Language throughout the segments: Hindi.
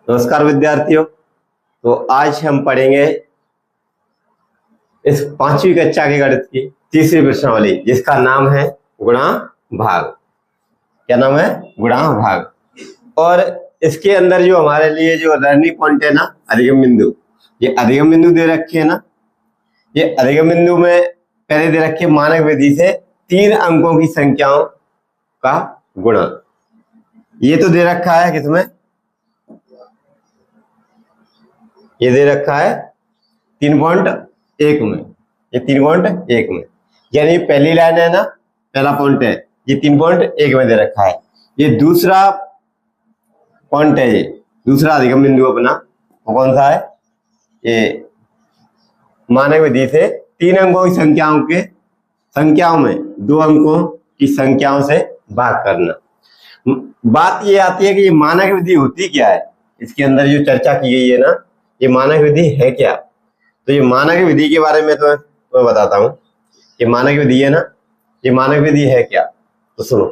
नमस्कार विद्यार्थियों। तो आज हम पढ़ेंगे इस 5वीं कक्षा के गणित की तीसरी प्रश्नावली, जिसका नाम है गुणा भाग। क्या नाम है? गुणा भाग। और इसके अंदर जो हमारे लिए जो लर्निंग पॉइंट है ना, अधिगम बिंदु, ये अधिगम बिंदु दे रखे है ना। ये अधिगम बिंदु में पहले दे रखे मानक विधि से 3 अंकों की संख्याओं का गुणा। ये तो दे रखा है किसमें? ये दे रखा है 3.1 में। ये 3.1 में, यानी पहली लाइन है ना, पहला पॉइंट है, ये 3.1 में दे रखा है। ये दूसरा पॉइंट है, ये दूसरा अधिगम बिंदु अपना वो कौन सा है? ये मानक विधि से 3 अंकों की संख्याओं में 2 अंकों की संख्याओं से भाग करना। बात ये आती है कि ये मानक विधि होती क्या है, इसके अंदर जो चर्चा की गई है ना, ये मानक विधि है क्या? तो ये मानक विधि के बारे में तो मैं बताता हूं। ये मानक विधि है ना, ये मानक विधि है क्या? तो सुनो,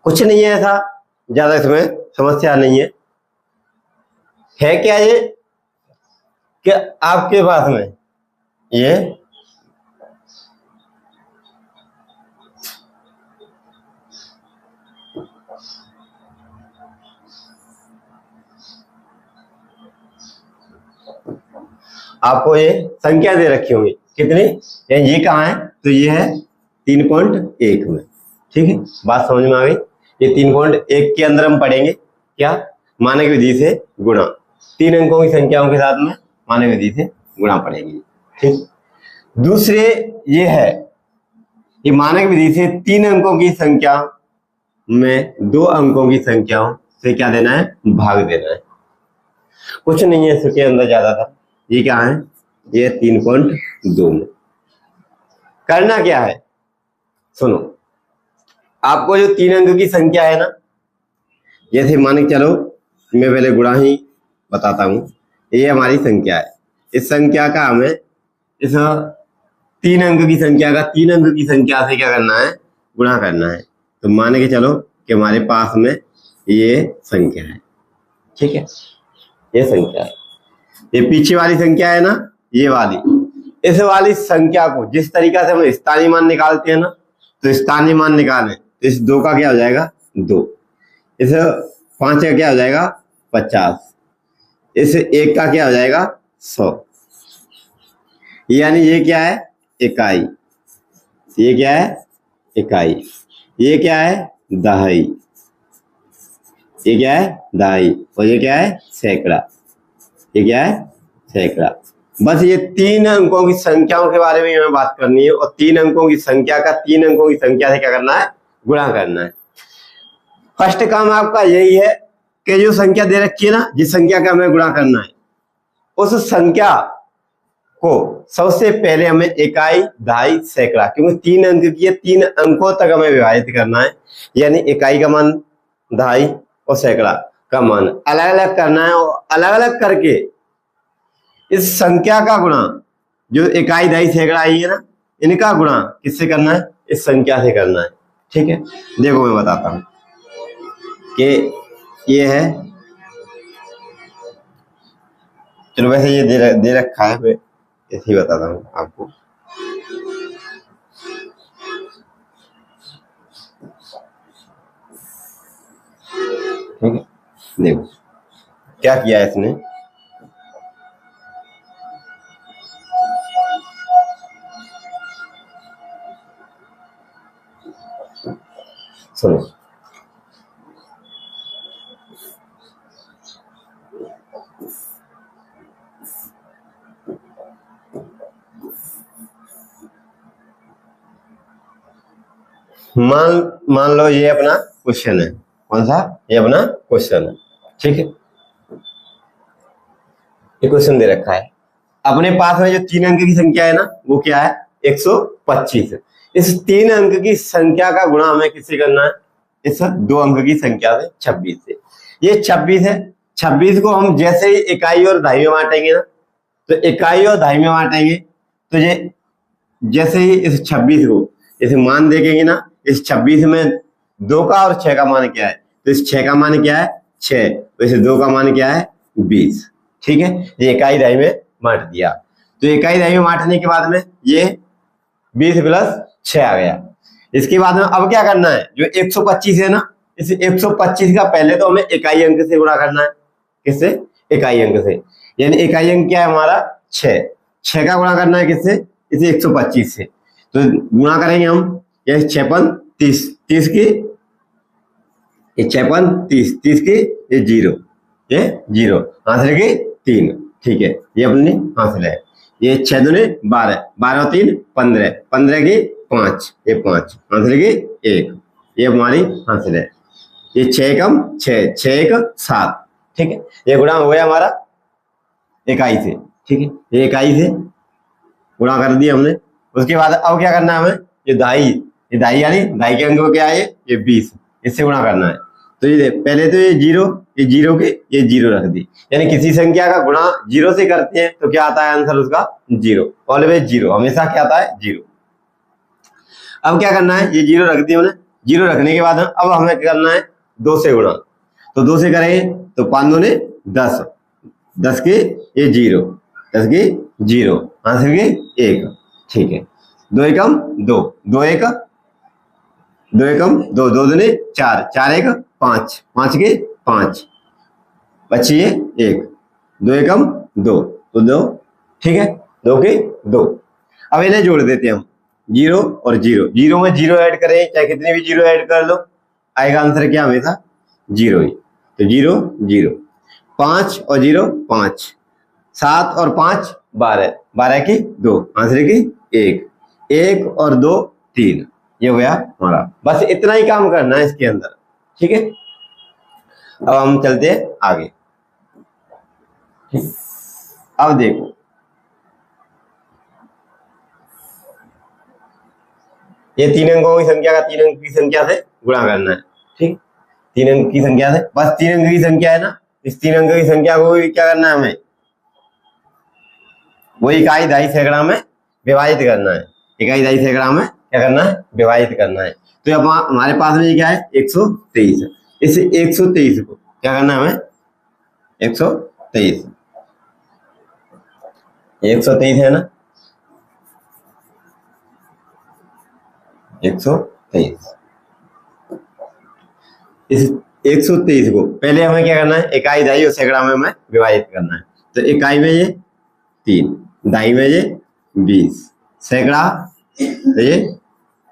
कुछ नहीं है ऐसा, ज्यादा इसमें समस्या नहीं है क्या ये कि आपके पास में ये आपको ये संख्या दे रखी होंगी, कितनी? ये कहाँ है? तो ये है 3.1 में। ठीक है, बात समझ में आ गई। ये 3.1 के अंदर हम पढ़ेंगे क्या? मानक विधि से गुणा। 3 अंकों की संख्याओं के साथ में मानक विधि से गुणा पढ़ेंगे। ठीक, दूसरे ये है कि मानक विधि से 3 अंकों की संख्या में 2 अंकों की संख्याओं से क्या देना है? भाग देना है। कुछ नहीं है इसके अंदर ज्यादा था। ये क्या है? ये 3.2 में। करना क्या है? सुनो, आपको जो 3 अंक की संख्या है ना, जैसे मान के चलो, मैं पहले गुणा ही बताता हूं। ये हमारी संख्या है, इस संख्या का हमें इस 3 अंक की संख्या का 3 अंक की संख्या से क्या करना है? गुणा करना है। तो मान के चलो कि हमारे पास में ये संख्या है। ठीक है, ये संख्या है, ये पीछे वाली संख्या है ना, ये वाली। इस वाली संख्या को जिस तरीका से हम स्थानीय मान निकालते हैं ना, तो स्थानीय मान निकालें तो इस 2 का क्या हो जाएगा? 2। इस 5 का क्या हो जाएगा? 50। इस 1 का क्या हो जाएगा? 100। यानी ये क्या है? इकाई। ये क्या है? इकाई। ये क्या है? दहाई। ये क्या है? दहाई। और ये क्या है? सैकड़ा। ये क्या है? सैकड़ा। बस ये 3 अंकों की संख्याओं के बारे में हमें बात करनी है, और 3 अंकों की संख्या का 3 अंकों की संख्या से क्या करना है? गुणा करना है। फर्स्ट काम आपका यही है कि जो संख्या दे रखी है ना, जिस संख्या का हमें गुणा करना है, उस संख्या को सबसे पहले हमें इकाई, दहाई, सैकड़ा, क्योंकि 3 अंक की है, 3 अंकों तक हमें विभाजित करना है। यानी इकाई का मान, दहाई और सैकड़ा का मान अलग अलग करना है, और अलग अलग करके इस संख्या का गुणा, जो इकाई, दहाई, सैकड़ा आई है ना, इनका गुणा किससे करना है? इस संख्या से करना है। ठीक है, देखो मैं बताता हूं कि ये है, चलो वैसे ये दे रखा है, मैं ऐसे ही बताता हूं आपको। ठीक है, देखो क्या किया है इसने। सुनो, मान लो ये अपना क्वेश्चन है। कौन सा? ये अपना क्वेश्चन है। ठीक है, ये क्वेश्चन दे रखा है। अपने पास में जो 3 अंक की संख्या है ना, वो क्या है? 125। इस 3 अंक की संख्या का गुणा हमें किससे करना है? इस 2 अंक की संख्या से, 26 से। ये 26 है, 26 को हम जैसे ही इकाई और दहाई में बांटेंगे ना, तो इकाई और दहाई में बांटेंगे, तो ये जैसे ही इस 26 को इसे मान देखेंगे ना, इस 26 में 2 का और 6 का मान क्या है? तो इस 6 का मान क्या है? 6, वैसे 2 का मान क्या है 20। ठीक है, ये इकाई दहाई में बांट दिया। तो इकाई दहाई में बांटने के बाद में ये 20 प्लस 6 आ गया। इसके बाद में अब क्या करना है, जो 125 है ना, इस 125 का पहले तो हमें इकाई अंक से गुणा करना है। किससे? इकाई अंक से। यानी इकाई अंक क्या है हमारा 6, 6 का गुणा करना है किससे? इसे 125 से। तो गुणा करेंगे हम, ये 6 30, 30 की ये 6 30, 30 की ये 0, ये 0, हासिल की 3। ठीक है, ये अपनी हासिल है। ये 6 दूने 12, 12 और 3 15, 15 की 5, ये 5, हासिल की 1, ये हमारी हासिल है। ये 6 कम 6, 6 1 7। ठीक है, ये गुणा हो गया हमारा इकाई से। ठीक है, ये इकाई से गुणा कर दिया हमने। उसके बाद अब क्या करना है हमें, ये दहाई यानी दहाई के अंक क्या है, ये 20, इससे गुणा करना है। तो ये पहले तो ये 0, ये 0 के ये 0 रख दी। यानी किसी संख्या का गुणा 0 से करते हैं तो क्या आता है आंसर उसका 0, ऑलवेज 0, हमेशा क्या आता है 0। अब क्या करना है, ये 0 रख दिया हमने। 0 रखने के बाद अब हमें क्या करना है 2 से गुणा। तो 2 से करेंगे तो 5 दूने 10, 10 के ये 0, 10 के 0, आंसर के 1। ठीक है, 2 एकम 2, 2 1 2 एकम 2, 2 दूने 4, 4 1 5, 5 के 5, बची है 1, 2 एकम 2, तो 2। ठीक है, 2 के 2। अब इन्हें जोड़ देते हैं हम, 0 और 0, 0 में 0 ऐड करें, चाहे कितने भी 0 ऐड कर लो, आएगा आंसर क्या हमेशा 0 ही। तो 0 0, 5 और 0 5, 7 और 5 12, 12 की 2, आंसर की 1, 1 और 2 3, ये हो गया हमारा। बस इतना ही काम करना है इसके अंदर। ठीक है, अब हम चलते हैं आगे। ठीक, अब देखो ये 3 अंकों की संख्या का 3 अंक की संख्या से गुणा करना है। ठीक, 3 अंक की संख्या से, बस 3 अंक की संख्या है ना, इस 3 अंक की संख्या को क्या करना है हमें, वो इकाई दहाई सैकड़ा में विभाजित करना है। इकाई दहाई सैकड़ा में क्या करना है, विभाजित करना है। तो अब हमारे पास में क्या है 123, इस 123 को क्या करना है हमें 123, 123 है ना, 123। इस 123 को पहले हमें क्या करना है, इकाई दहाई और सैकड़ा में हमें विभाजित करना है। तो इकाई में ये 3, दहाई में ये 20, सैकड़ा तो ये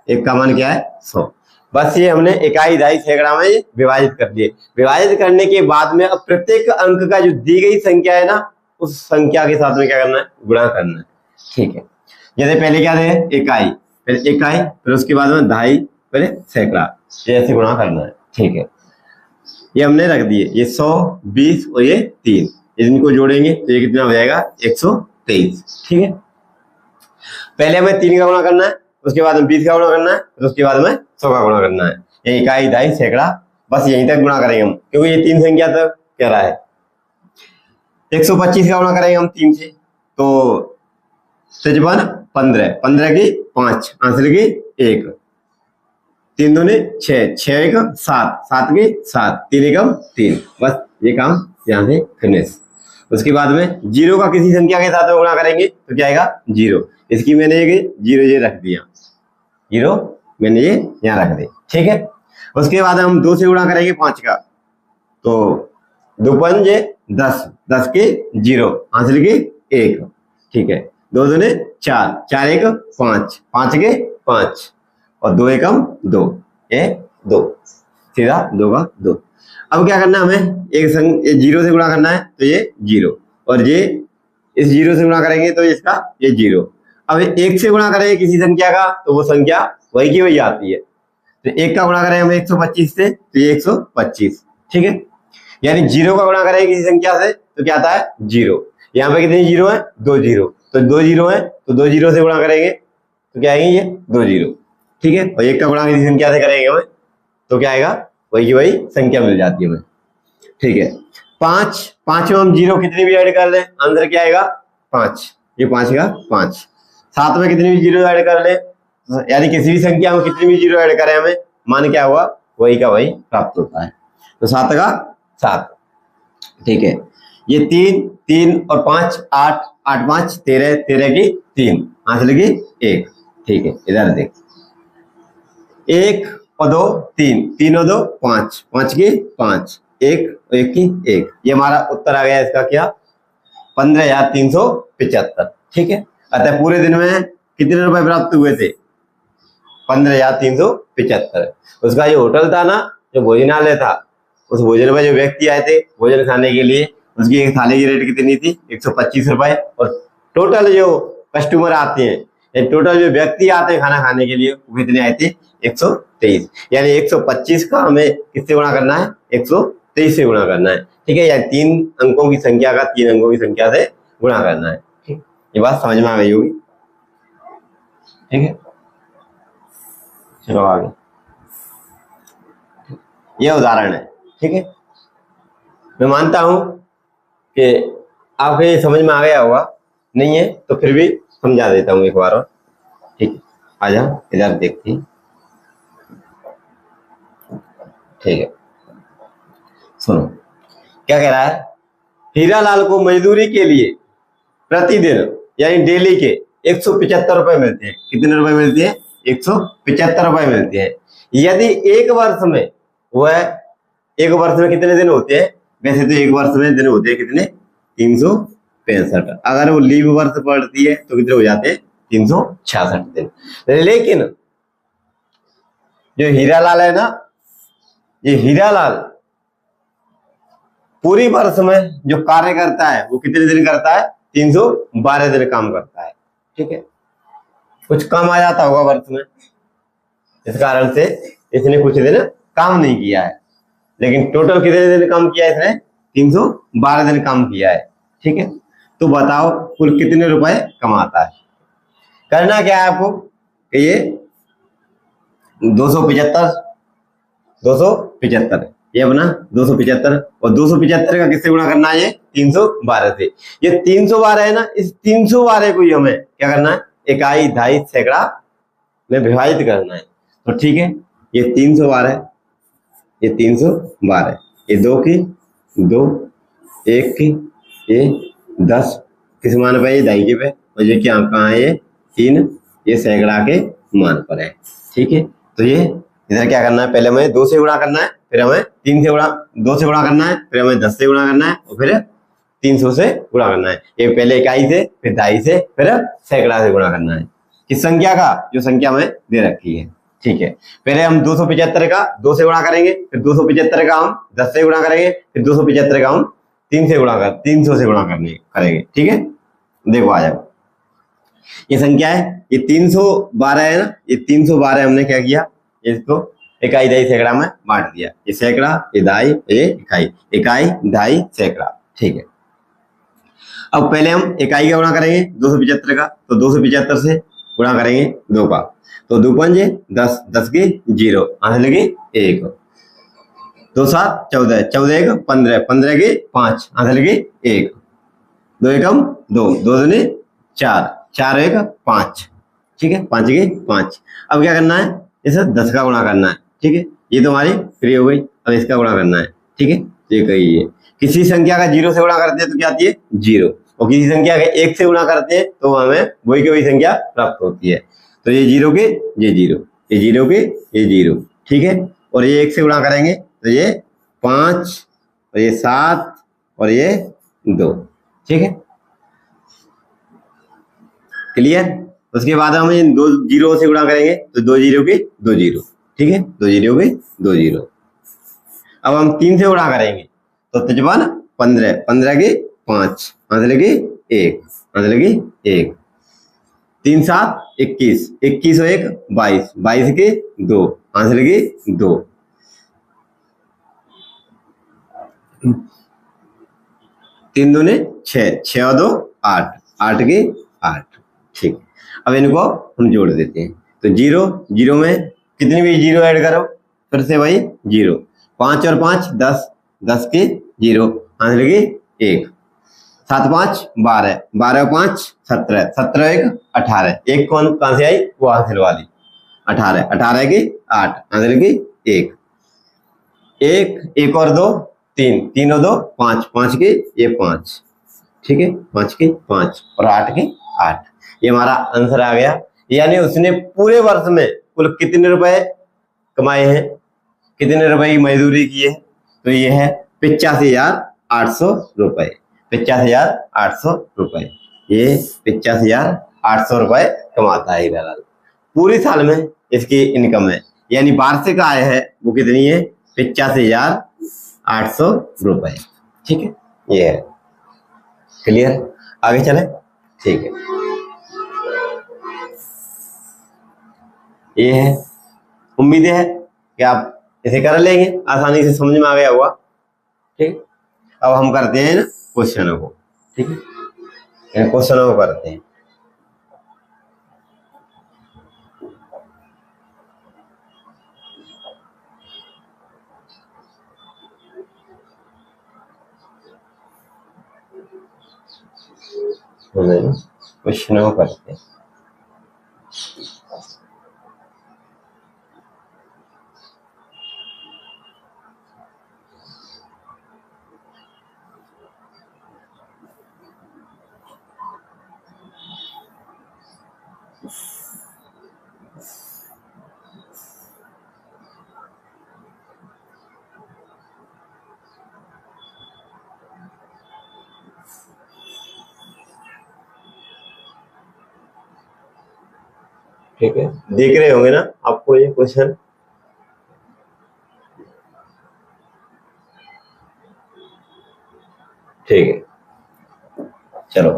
1 का मान क्या है 100। बस ये हमने इकाई दहाई सैकड़ा में ये विभाजित कर दिए। विभाजित करने के बाद में अब प्रत्येक अंक का जो दी गई संख्या है ना, उस संख्या के साथ में क्या करना है, गुणा करना है। ठीक है, जैसे पहले क्या है इकाई, फिर इकाई, फिर उसके बाद में दहाई, फिर सैकड़ा, ऐसे गुणा करना है। ठीक है, ये हमने रख दिए, ये 100 20 और ये 3, इनको जोड़ेंगे तो ये कितना हो जाएगा 123। ठीक है, पहले हमें 3 का गुणा करना है, उसके बाद में 20 का गुणा करना है, फिर उसके बाद में 100 का गुणा करना है। ये इकाई दहाई सैकड़ा, बस यहीं तक गुणा करेंगे हम, क्योंकि ये 3 संख्या तक कह रहा है। 125 का गुणा करेंगे हम 3 से, तो 55 15, 15 की 5, आंसर की 1, 3 दूने 6, 6 1 7, 7 की 7, 3 एकम 3। बस ये काम यहाँ से फिनिश। उसके बाद में 0 का किसी संख्या के साथ में गुणा करेंगे तो क्या आएगा 0, इसकी मैंने ये 0 ये रख दिया, 0 मैंने ये यहाँ रख दिया। ठीक है, उसके बाद हम 2 से गुणा करेंगे 5 का, तो 2 5 10, 10 के 0, आंसर की 1। ठीक है, 2 दूने 4, 4 1 5, 5 के 5 और 2 एकम 2, ये 2, सीधा 2 का 2। अब क्या करना है हमें, एक संग 0 से गुणा करना है, तो ये 0 और ये इस 0 से गुणा करेंगे तो इसका ये 0। अब 1 से गुणा करेंगे किसी संख्या का तो वो संख्या वही की वही आती है। तो 1 का गुणा करेंगे हम 125 से तो ये 125। ठीक है, यानी 0 का गुणा करेंगे किसी संख्या से तो क्या आता है 0। यहाँ पे कितनी 0 है, 2 0, तो 2 0 है तो 2 0 से गुणा करेंगे तो क्या आएंगे ये 2 0। ठीक है, और 1 का गुणा किसी संख्या से करेंगे हमें तो क्या आएगा, वही की वही संख्या मिल जाती है हमें। ठीक है, 5 में हम 0 कितनी भी ऐड कर ले, आंसर क्या आएगा 5, ये 5 का 5। 7 में कितनी भी 0 ऐड कर ले, यानी किसी भी संख्या में कितनी भी 0 ऐड करें हमें मान क्या हुआ, वही का वही प्राप्त होता है। तो 7 का 7, ठीक है। ये 3 3 और 5 8 8 5 13 13 की 3, आंसर लगी 1, ठीक है। इधर देख 1 और 2 3 3 और 2 5 5 की 5 1 1 की 1, ये हमारा उत्तर आ गया इसका क्या 15,375, ठीक है। अतः पूरे दिन में कितने रुपए प्राप्त हुए थे 15,375। उसका जो होटल था ना, जो भोजनालय था, उस भोजन में जो व्यक्ति आए थे भोजन खाने के लिए, उसकी एक थाली की रेट कितनी थी 125 रुपए। और टोटल जो कस्टमर आते हैं, टोटल जो व्यक्ति आते हैं खाना खाने के लिए, वो कितने आए थे 123। यानी 125 का हमें किससे गुणा करना है 123 से गुणा करना है, ठीक है। यानी 3 अंकों की संख्या का 3 अंकों की संख्या से गुणा करना है, ठीक। ये बात समझ में आ गई होगी, ठीक है। चलो आगे, यह उदाहरण है, ठीक है। मैं मानता हूं कि आपको ये समझ में आ गया होगा, नहीं है तो फिर भी समझा देता हूं एक बार और, ठीक है। आजा इधर देखते हैं, ठीक है। सुनो क्या कह रहा है, हीरालाल को मजदूरी के लिए प्रतिदिन यानी डेली के 175 रुपए मिलते हैं। कितने रुपए मिलते हैं 175 रुपए मिलते हैं। यदि एक वर्ष में वह, एक वर्ष में कितने दिन होते हैं, वैसे तो एक वर्ष में दिन होते हैं कितने 365। अगर वो लीव वर्ष पड़ती है तो कितने हो जाते हैं 366 दिन। लेकिन जो हीरालाल है ना, ये हीरालाल पूरी वर्ष में जो कार्य करता है वो कितने दिन करता है 312 दिन काम करता है, ठीक है। कुछ कम आ जाता होगा वर्ष में, इस कारण से इसने कुछ दिन काम नहीं किया है, लेकिन टोटल कितने दिन काम किया है इसने 312 दिन काम किया है, ठीक है। तो बताओ कुल कितने रुपए कमाता है। करना क्या है आपको कि ये 275 ये अपना 275 और 275 का किससे गुणा करना है, ये 312 से। ये 312 है ना, इस 312 को ही हमें क्या करना है इकाई दहाई सैकड़ा में विभाजित करना है। तो ठीक है, ये 312, ये 312, ये 2 की 2, 1 की, ये 10 किस मान पर, ये दहाई के पे, और ये क्या कहाँ है, ये 3, ये सैकड़ा के मान पर है, ठीक है। तो ये इधर क्या करना है, पहले हमें 2 से गुणा करना है, फिर हमें 3 से गुणा 2 से गुणा करना है, फिर हमें 10 से गुणा करना है, और फिर 300 से गुणा करना है। ये पहले इकाई से, फिर दहाई से, फिर सैकड़ा से गुणा करना है। किस संख्या का, जो संख्या हमें दे रखी है, ठीक है। पहले हम 275 का 2 से गुणा करेंगे, फिर 275 का हम 10 से गुणा करेंगे, फिर 275 का हम 300 से गुणा करेंगे, ठीक है। देखो आ जाओ, ये संख्या है, ये 312 है ना, ये 312 हमने क्या किया, इसको इकाई दहाई सैकड़ा में बांट दिया। ये सैकड़ा, ये दहाई, ये इकाई, इकाई दहाई सैकड़ा, ठीक है। अब पहले हम इकाई का गुणा करेंगे 275 का, तो 275 से गुणा करेंगे 2 का, तो 2 पंजे 10, 10 की 0, आंसर लगी 1, 2 7 14, 14 1 15, 15 की 5, आंसर लगी 1, 2 एकम 2, 2 दूनी 4, 4 1 5, ठीक है, 5 की 5। अब क्या करना है, इसे 10 का गुणा करना है, ठीक है। ये तो हमारी फ्री हो गई, अब इसका गुणा करना है, ठीक है। ये कही है, किसी संख्या का 0 से गुणा करते हैं तो क्या आती है 0, और किसी संख्या का 1 से गुणा करते हैं तो हमें वही की वही संख्या प्राप्त होती है। तो ये 0 के ये 0, ये 0 के ये 0, ठीक है। और ये 1 से गुणा करेंगे तो ये 5, और ये 7, और ये 2, ठीक है, क्लियर। उसके बाद हम इन 2 0 से गुणा करेंगे तो 2 0 के 2 0, ठीक है, 2 0 के 2 0। अब हम 3 से गुणा करेंगे तो 55 15, 15 के 5, आंसर लगी 1, आंसर लगी 1, 3 7 21, 21 और 1 22, 22 के 2, आंसर लगी 2, 3 दूने 6, 6 और 2 8, 8 के 8, ठीक। अब इनको हम जोड़ देते हैं, तो 0 0 में कितनी भी 0 ऐड करो, फिर से वही 0, 5 और 5 10, 10 के 0, आंसर लगी 1, 7 5 12, 12 और 5 17, 17 1 18, 1 कौन कहां से आई, वो आंसर वाली 18, 18 की 8, आंसर लगी 1, 1 1 और 2 तीन, तीन और दो पांच, पांच के ये पांच, ठीक है, पांच के पांच और आठ के आठ। ये हमारा आंसर आ गया। यानी उसने पूरे वर्ष में कुल कितने रुपए कमाए हैं, कितने रुपए की मजदूरी की है, तो ये है 85,800 रुपए। 85,800 रुपए, ये 85,800 रुपए कमाता है हीरालाल। पूरी साल में इसकी इनकम है, यानी वार्षिक आय है वो कितनी है, 85,800 रुपए। ठीक है, ये है। क्लियर, आगे चले। ठीक है, ये है। उम्मीद है कि आप इसे कर लेंगे, आसानी से समझ में आ गया होगा। ठीक, अब हम करते हैं क्वेश्चनों को। ठीक है, क्वेश्चनों को करते हैं। क्वेश्चनों को करते हैं। ठीक है, देख रहे होंगे ना आपको ये क्वेश्चन। ठीक है, चलो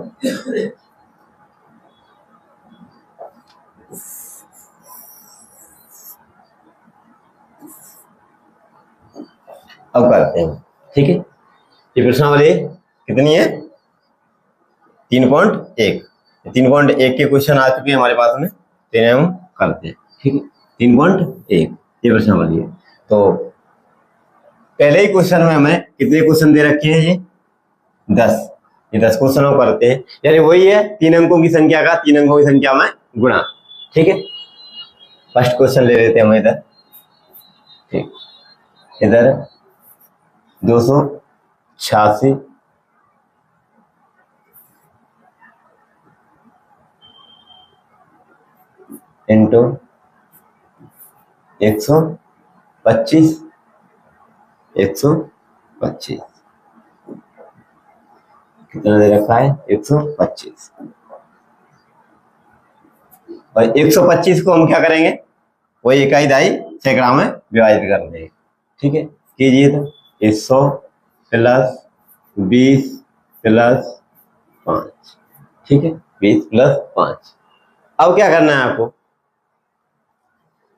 अब करते हैं। ठीक है, ये प्रश्नावली कितनी है, 3.1। 3.1 के क्वेश्चन आ चुके हैं हमारे पास में, तो हम करते हैं। ठीक है, 3.1 ये प्रश्नावली है। तो पहले ही क्वेश्चन में हमें कितने क्वेश्चन दे रखे हैं, ये 10। ये 10 क्वेश्चनों करते हैं, यानी वही है 3 अंकों की संख्या का 3 अंकों की संख्या में गुणा। ठीक है, फर्स्ट क्वेश्चन ले लेते हैं हम इधर। ठीक, इधर 286 इंटू 125, 125 कितना दे रखा है, 125। और 125 को हम क्या करेंगे, वही इकाई दाई सैकड़ा में विभाजित कर देंगे। ठीक है, कीजिए तो 100 प्लस 20 प्लस 5। ठीक है, 20 प्लस 5। अब क्या करना है आपको,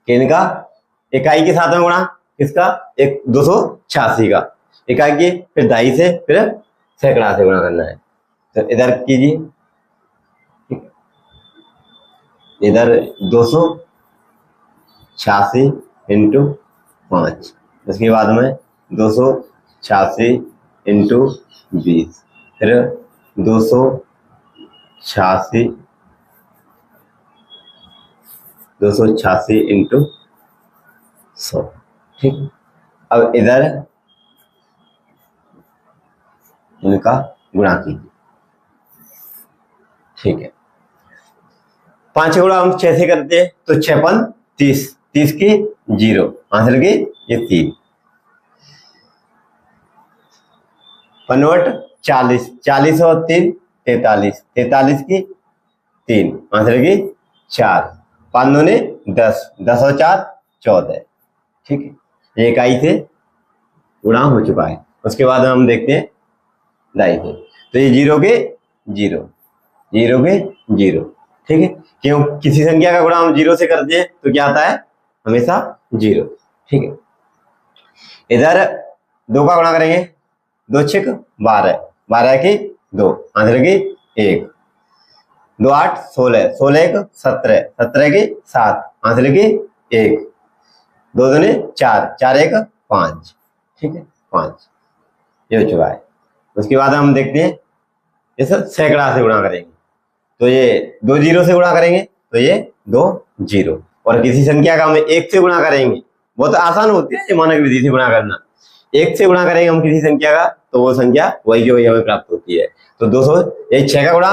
कि इनका इकाई के साथ में गुणा, किसका, 286 का इकाई के, फिर दाई से, फिर सैकड़ा से गुणा करना है। तो इधर कीजिए, इधर 286 इंटू 5, उसके बाद में 286 इंटू 20, फिर 286 इंटू 100। ठीक, अब इधर इनका गुणा कीजिए। ठीक है, 5 गुणा हम 6 से करते हैं, तो 6 5 30, 30 की 0, आंसर की ये 3। कन्वर्ट 40, 40 और 3 43, 43 की 3, आंसर की 4। 5 दूने 10, 10 और 4 14। ठीक है, ये इकाई से गुणा हो चुका है। उसके बाद हम देखते हैं दाई से, तो ये 0 के 0, 0 के 0। ठीक है, क्यों, किसी संख्या का गुणा हम 0 से करते हैं तो क्या आता है, हमेशा 0। ठीक है, इधर 2 का गुणा करेंगे, 2 6 12, 12 की 2, आंसर की 1। 2 8 16, 16 1 17, 17 की 7, आंसर की 1। 2 दूने 4, 4 1 5। ठीक है, 5 ये हो चुका है। उसके बाद हम देखते हैं इस सैकड़ा से गुणा करेंगे, तो ये 2 0 से गुणा करेंगे, तो ये 2 0। और किसी संख्या का हम 1 से गुणा करेंगे, वो तो आसान होती है मानक विधि से गुणा करना। एक से गुणा करेंगे हम किसी संख्या का तो वो संख्या वही की वही हमें प्राप्त होती है। तो 200, ये 6 का गुणा,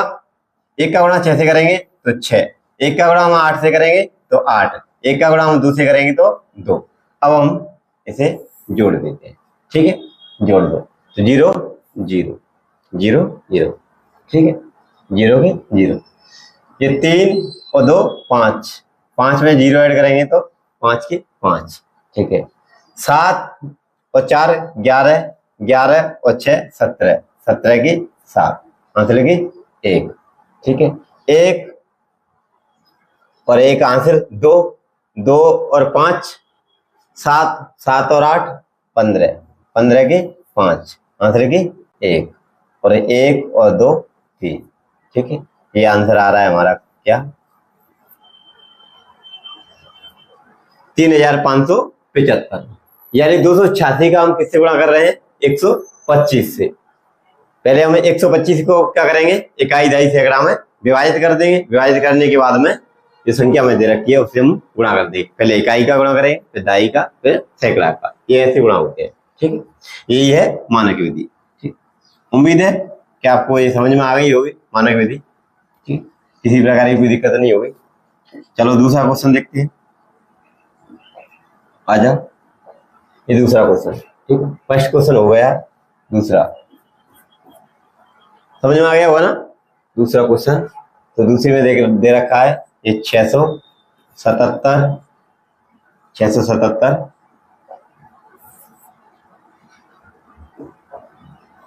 1 का गुणा 6 से करेंगे तो 6, 1 का गुणा हम 8 से करेंगे तो 8, 1 का गुणा हम 2 से करेंगे तो 2। अब हम इसे जोड़ देते हैं, ठीक है, जोड़ दो तो 0 0 0 0, ठीक है, 0 के 0, ये 3 और 2 5, 5 में 0 ऐड करेंगे तो 5 के 5, ठीक है, 7 और 4 11, 11 और 6 17, 17 की 7, आंसर की 1, ठीक है, 1 और 1 आंसर 2, 2 और 5 7, 7 और 8 15, 15 की 5, आंसर की 1, और 1 और 2 3, ठीक है, ये आंसर आ रहा है हमारा क्या 3575, यानी 286 का हम किससे गुणा कर रहे हैं 125 से। पहले हम 125 को क्या करेंगे इकाई दहाई सैकड़ा में विभाजित कर देंगे, विभाजित करने के बाद में जो संख्या में दे रखी है उससे हम गुणा कर देंगे, पहले इकाई का गुणा करेंगे फिर दहाई का फिर सैकड़ा का, ये ऐसे गुणा होते हैं, ठीक है, यही है मानक विधि। ठीक, उम्मीद है कि आपको ये समझ में आ गई होगी मानक विधि, ठीक, किसी प्रकार की कोई दिक्कत नहीं होगी। चलो दूसरा क्वेश्चन देखते हैं, आ जाओ, ये दूसरा क्वेश्चन, ठीक है, फर्स्ट क्वेश्चन हो गया, दूसरा समझ में आ गया होगा ना दूसरा क्वेश्चन। तो दूसरे में दे रखा है ये 677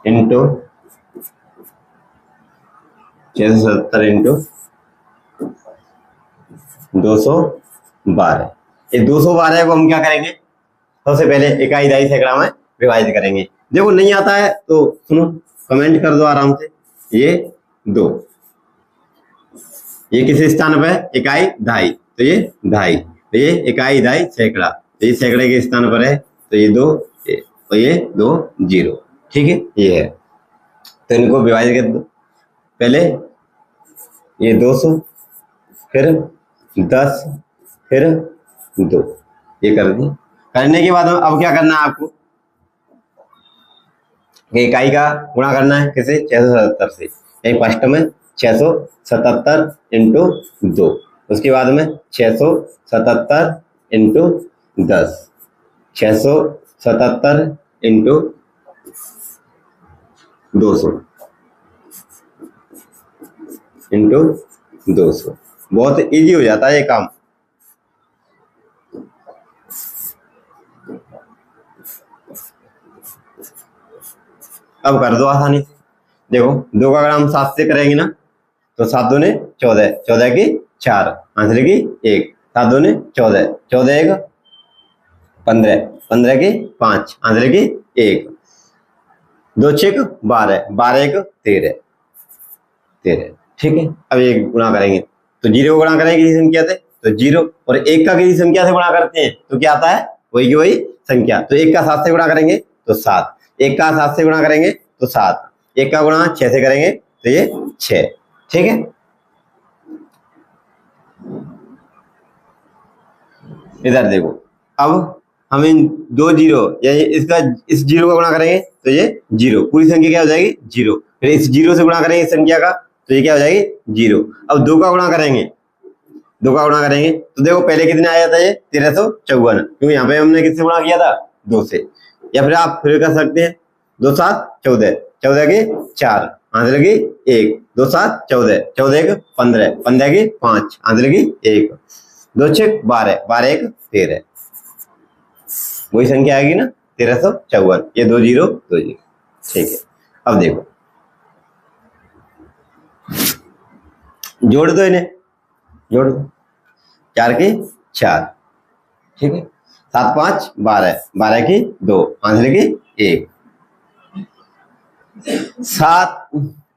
इंटू 677 इंटू 212, ये 212 को हम क्या करेंगे सबसे पहले इकाई दहाई सैकड़ा में विभाजित करेंगे। देखो नहीं आता है तो सुनो कमेंट कर दो आराम से, ये 2, ये किस स्थान पर इकाई दहाई, तो ये दहाई, तो ये इकाई दहाई सैकड़ा, तो ये सैकड़े के स्थान पर है तो ये 2 और ये 2 0, ठीक है, ये है, तो इनको विभाजित कर दो, पहले ये 200 फिर 10 फिर 2, ये कर दिए। करने के बाद अब क्या करना है आपको इकाई का गुणा करना है किसे 677 से, यही फर्स्ट में 677 इंटू 2, उसके बाद में 677 इंटू 10, 677 इंटू 200 इंटू 200, बहुत इजी हो जाता है ये काम। अब कर दो आसानी से, देखो 2 का अगर हम 7 से करेंगे ना तो 7 दूने 14, 14 की 4, आंसर की 1, 7 दूने 14, 14 1 15, 15 की 5, आंसर की 1, 2 6 12, 12 1 13, 13, ठीक है। अब ये गुणा करेंगे तो 0 गुणा करेंगे किसी संख्या से तो 0, और 1 का किसी संख्या से गुणा करते हैं तो क्या आता है वही की वही संख्या, तो 1 का 7 से गुणा करेंगे तो 7, 1 का 7 से गुणा करेंगे तो 7, 1 का गुणा 6 से करेंगे तो ये 6, ठीक है। इधर देखो अब हम इन 2 0 यानी इसका इस 0 का गुणा करेंगे तो ये 0, पूरी संख्या क्या हो जाएगी 0, फिर इस 0 से गुणा करेंगे इस संख्या का तो ये क्या हो जाएगी 0। अब 2 का गुणा करेंगे, 2 का गुणा करेंगे तो देखो पहले कितने आया था ये 1354, क्योंकि यहाँ पे हमने किससे गुणा किया था 2 से, या फिर आप फिर कर सकते हैं 2 7 14, 14 की 4, आंसर की 1, 2 7 14, 14 1 15, 15 की 5, आंसर की 1, 2 6 12, 12 1 13, वही संख्या आएगी ना 1354, ये 2 0 2 0, ठीक है। अब देखो जोड़ दो इन्हें, जोड़ दो 4 की 4, ठीक है, 7 5 12, 12 की 2, आंसर की 1, 7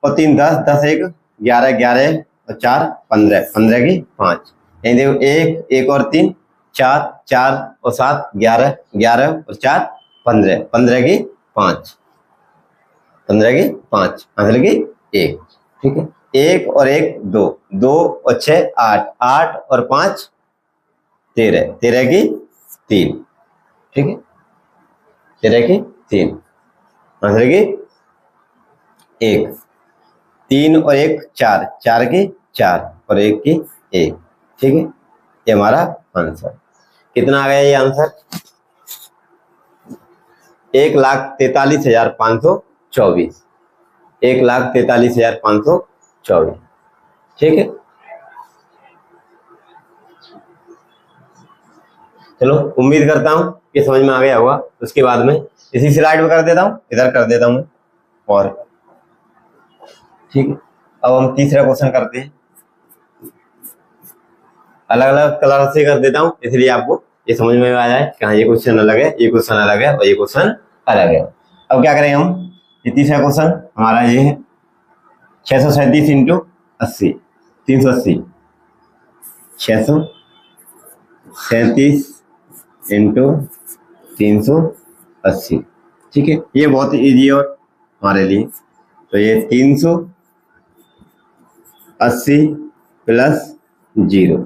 और 3 10, 10 1 11, 11 और 4 15, 15 की 5, यही देखो 1 1 और 3 4, 4 और 7 11, 11 और 4 15, 15 की 5, 15 की 5, आंसर की 1, ठीक है। 1 और 1 2, 2 और 6 8, 8 और 5 13, 13 की 3, ठीक है, 13 की 3, आंसर की 1, 3 और 1 4, 4 की 4 और 1 की 1, ठीक है, ये हमारा आंसर। कितना आ गया ये आंसर? 1,43,524, 1,43,524, ठीक है। चलो, उम्मीद करता हूं कि समझ में आ गया होगा। उसके बाद में इसी स्लाइड में कर देता हूं, इधर कर देता हूं और ठीक है। अब हम तीसरा क्वेश्चन करते हैं। अलग अलग कलर से कर देता हूं, इसलिए आपको ये समझ में आ जाए कि हाँ ये क्वेश्चन अलग है, ये क्वेश्चन अलग है और ये क्वेश्चन अलग है। अब क्या करेंगे हम? ये तीसरा क्वेश्चन हमारा ये है 637 इंटू 80, 380, 637 इंटू 380, ठीक है। ये बहुत इजी है और हमारे लिए। तो ये 380 प्लस 0,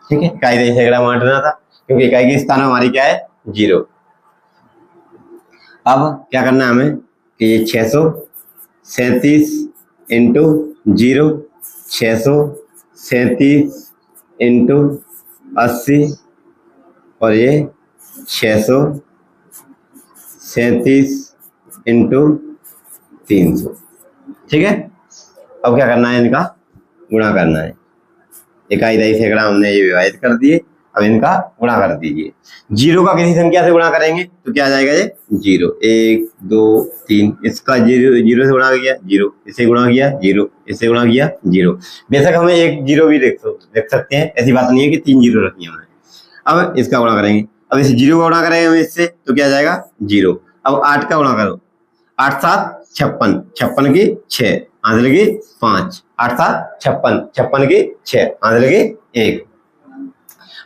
ठीक है। इकाई दही सैकड़ा बांटना था क्योंकि इकाई के स्थान में हमारी क्या है? 0। अब क्या करना है हमें कि ये 637 इंटू 0, 637 इंटू 80 और ये 637 इंटू 300, ठीक है। अब क्या करना है? इनका गुणा करना है। इकाई दही सैकड़ा हमने ये विभाजित कर दिए, अब इनका गुणा कर दीजिए। 0 का किसी संख्या से गुणा करेंगे तो क्या आ जाएगा? ये 0, 1 2 3, इसका 0 से गुणा किया 0, इससे गुणा किया 0, इससे गुणा किया 0। बेशक हमें एक 0 भी लिख सकते हैं, ऐसी बात नहीं है कि 3 0 रखी हमने। अब इसका गुणा करेंगे, अब इस 0 का गुणा करेंगे हम इससे तो क्या आ जाएगा? 0। अब 8 का गुणा करो, 8 7 56, 56 की 6, आंसर लगी 5, 8 7 56, 56 की 6, आंसर लगी 1।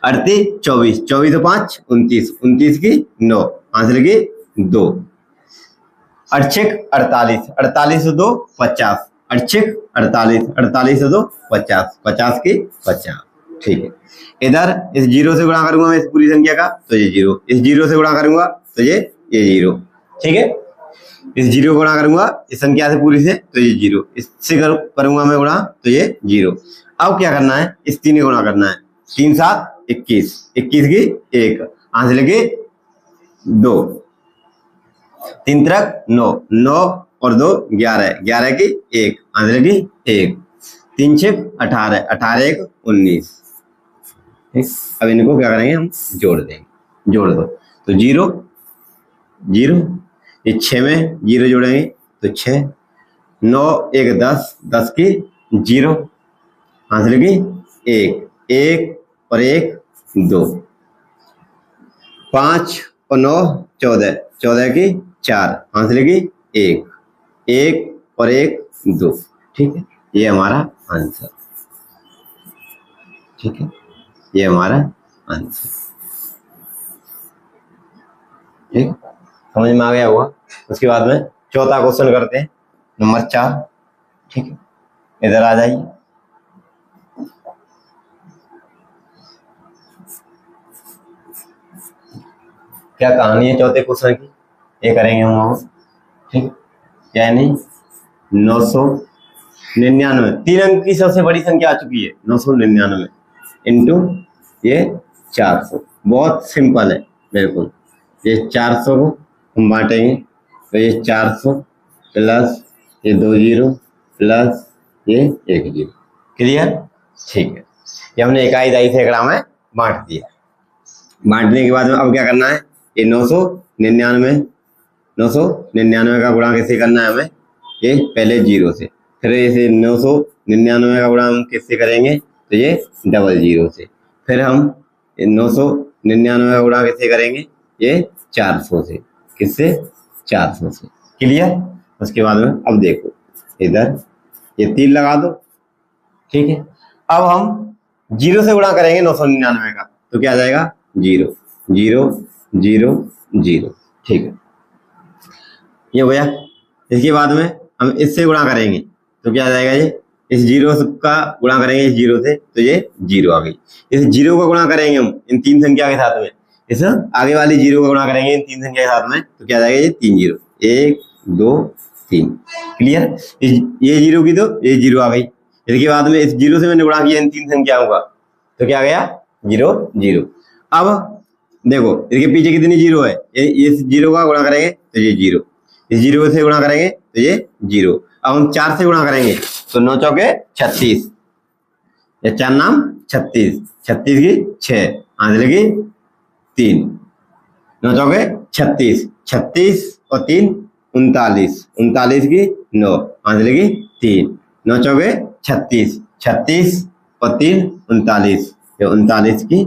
38 24, 24 और 5 29, 29 की 9, आंसर लगी 2। 86 48, 48 और 2 50, 86 48, 48 और 2 50, 50 की 50, ठीक है। इधर इस 0 से गुणा करूंगा मैं इस पूरी संख्या का तो ये 0, इस 0 से गुणा करूंगा तो ये 0, ठीक है। इस 0 गुणा करूंगा इस संख्या से पूरी से तो ये 0, इससे करूंगा मैं गुणा तो ये 0। अब क्या करना है? इस 3 गुणा करना है। 3 7 21, 21 की 1, आंसर लगे 2। 3 3 9, 9 और 2 11, 11 की 1, आंसर लगी 1। 3 6 18, 18 1 19, ठीक। अब इनको क्या करेंगे? हम जोड़ देंगे, जोड़ दो तो 0 0, ये 6 में 0 जोड़ेंगे तो 6, 9 1 10, 10 की 0, आंसर लगी 1, 1 और 1 2, 5 और 9 14, 14 की 4, आंसर लगी 1, 1 और 1 2, ठीक है। ये हमारा आंसर, ठीक है, ये हमारा आंसर, ठीक। समझ में आ गया होगा। उसके बाद में चौथा क्वेश्चन करते हैं, नंबर 4, ठीक है। इधर आ जाइए। क्या कहानी है चौथे क्वेश्चन की, ये करेंगे हम, ठीक। यानी 999, 3 अंक की सबसे बड़ी संख्या आ चुकी है 999 इंटू ये 400, बहुत सिंपल है बिल्कुल। ये 400 को हम बांटेंगे तो ये 400 प्लस ये 2 0 प्लस ये 1 0, क्लियर, ठीक है। ये हमने इकाई दही सैकड़ा में बांट दिया। बांटने के बाद में अब क्या करना है? ये 999 का गुणा कैसे करना है हमें? ये पहले 0 से, फिर इसे 999 का गुणा हम किससे करेंगे? तो ये डबल 0 से, फिर हम 999 का गुणा किससे करेंगे? ये 400 से, किससे? 400 से, क्लियर। उसके बाद में अब देखो इधर ये 3 लगा दो, ठीक है। अब हम 0 से गुणा करेंगे 999 का तो क्या आ जाएगा? 0 0 0 0, ठीक है, ये हो गया। इसके बाद में हम इससे गुणा करेंगे तो क्या आ जाएगा? ये इस 0 का गुणा करेंगे इस 0 से तो ये 0 आ गई। इस 0 का गुणा करेंगे हम इन 3 संख्या के साथ में, इस आगे वाली जीरो का गुणा करेंगे इन तीन संख्या के साथ में तो क्या आ जाएगा, ये 3 जीरो, 1 2 3। क्लियर। ये जीरो की तो ये जीरो आ गई, इसके बाद में इस जीरो से मैंने गुणा किया इन तीन संख्याओं का तो क्या आ गया, 0 0। अब देखो इसके पीछे कितनी जीरो है, इस जीरो का गुणा करेंगे तो ये जीरो, इस जीरो से गुणा करेंगे तो ये जीरो। अब हम 4 से गुणा करेंगे तो 9 चौके 36, ये 4 नाम 36, 36 की 6, आंसर की 3, 9 चौके 36, 36 और 3 39, 39 की 9, आंसर की 3, 9 चौके 36, 36 और 3 39, 39 की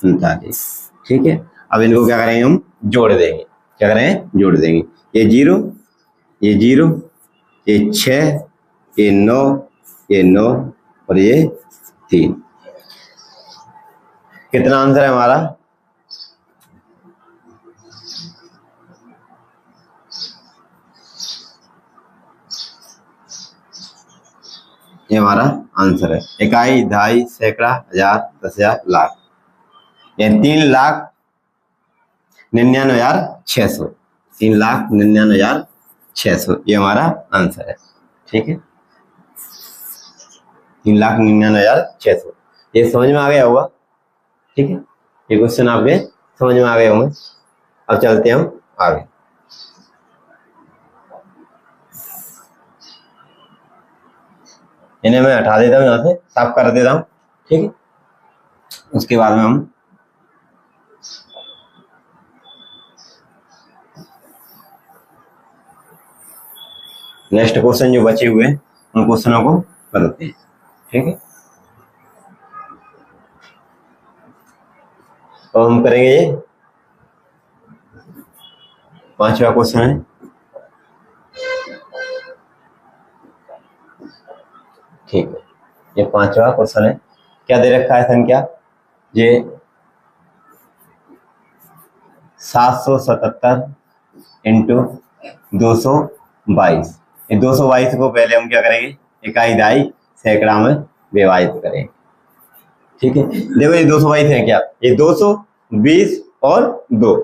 39। ठीक है। अब इनको क्या करेंगे, हम जोड़ देंगे, क्या करेंगे, जोड़ देंगे, ये जीरो, ये जीरो, ये 6, ये 9, ये 9 और ये 3। कितना आंसर है हमारा, ये हमारा आंसर है। इकाई, दहाई, सैकड़ा, हजार, 10,000, लाख, ये 3,99,600, 3,99,600 ये हमारा आंसर है। ठीक है, 3,99,600। ये समझ में आ गया होगा। ठीक है, ये क्वेश्चन आपके समझ में आ गए होंगे। अब चलते हैं हम आगे। इन्हें मैं हटा देता हूँ, यहाँ से साफ कर देता हूँ। ठीक है, उसके बाद में हम नेक्स्ट क्वेश्चन जो बचे हुए हैं उन क्वेश्चनों को करते हैं। ठीक है, तो हम करेंगे ये 5वां क्वेश्चन है। ठीक है, ये 5वां क्वेश्चन है। क्या दे रखा है संख्या, ये 777 इंटू 222। ये 222 को पहले हम क्या करेंगे, इकाई, दहाई, सैकड़ा में विभाजित करेंगे। ठीक है, देखो ये 222 है क्या, ये 220 और 2,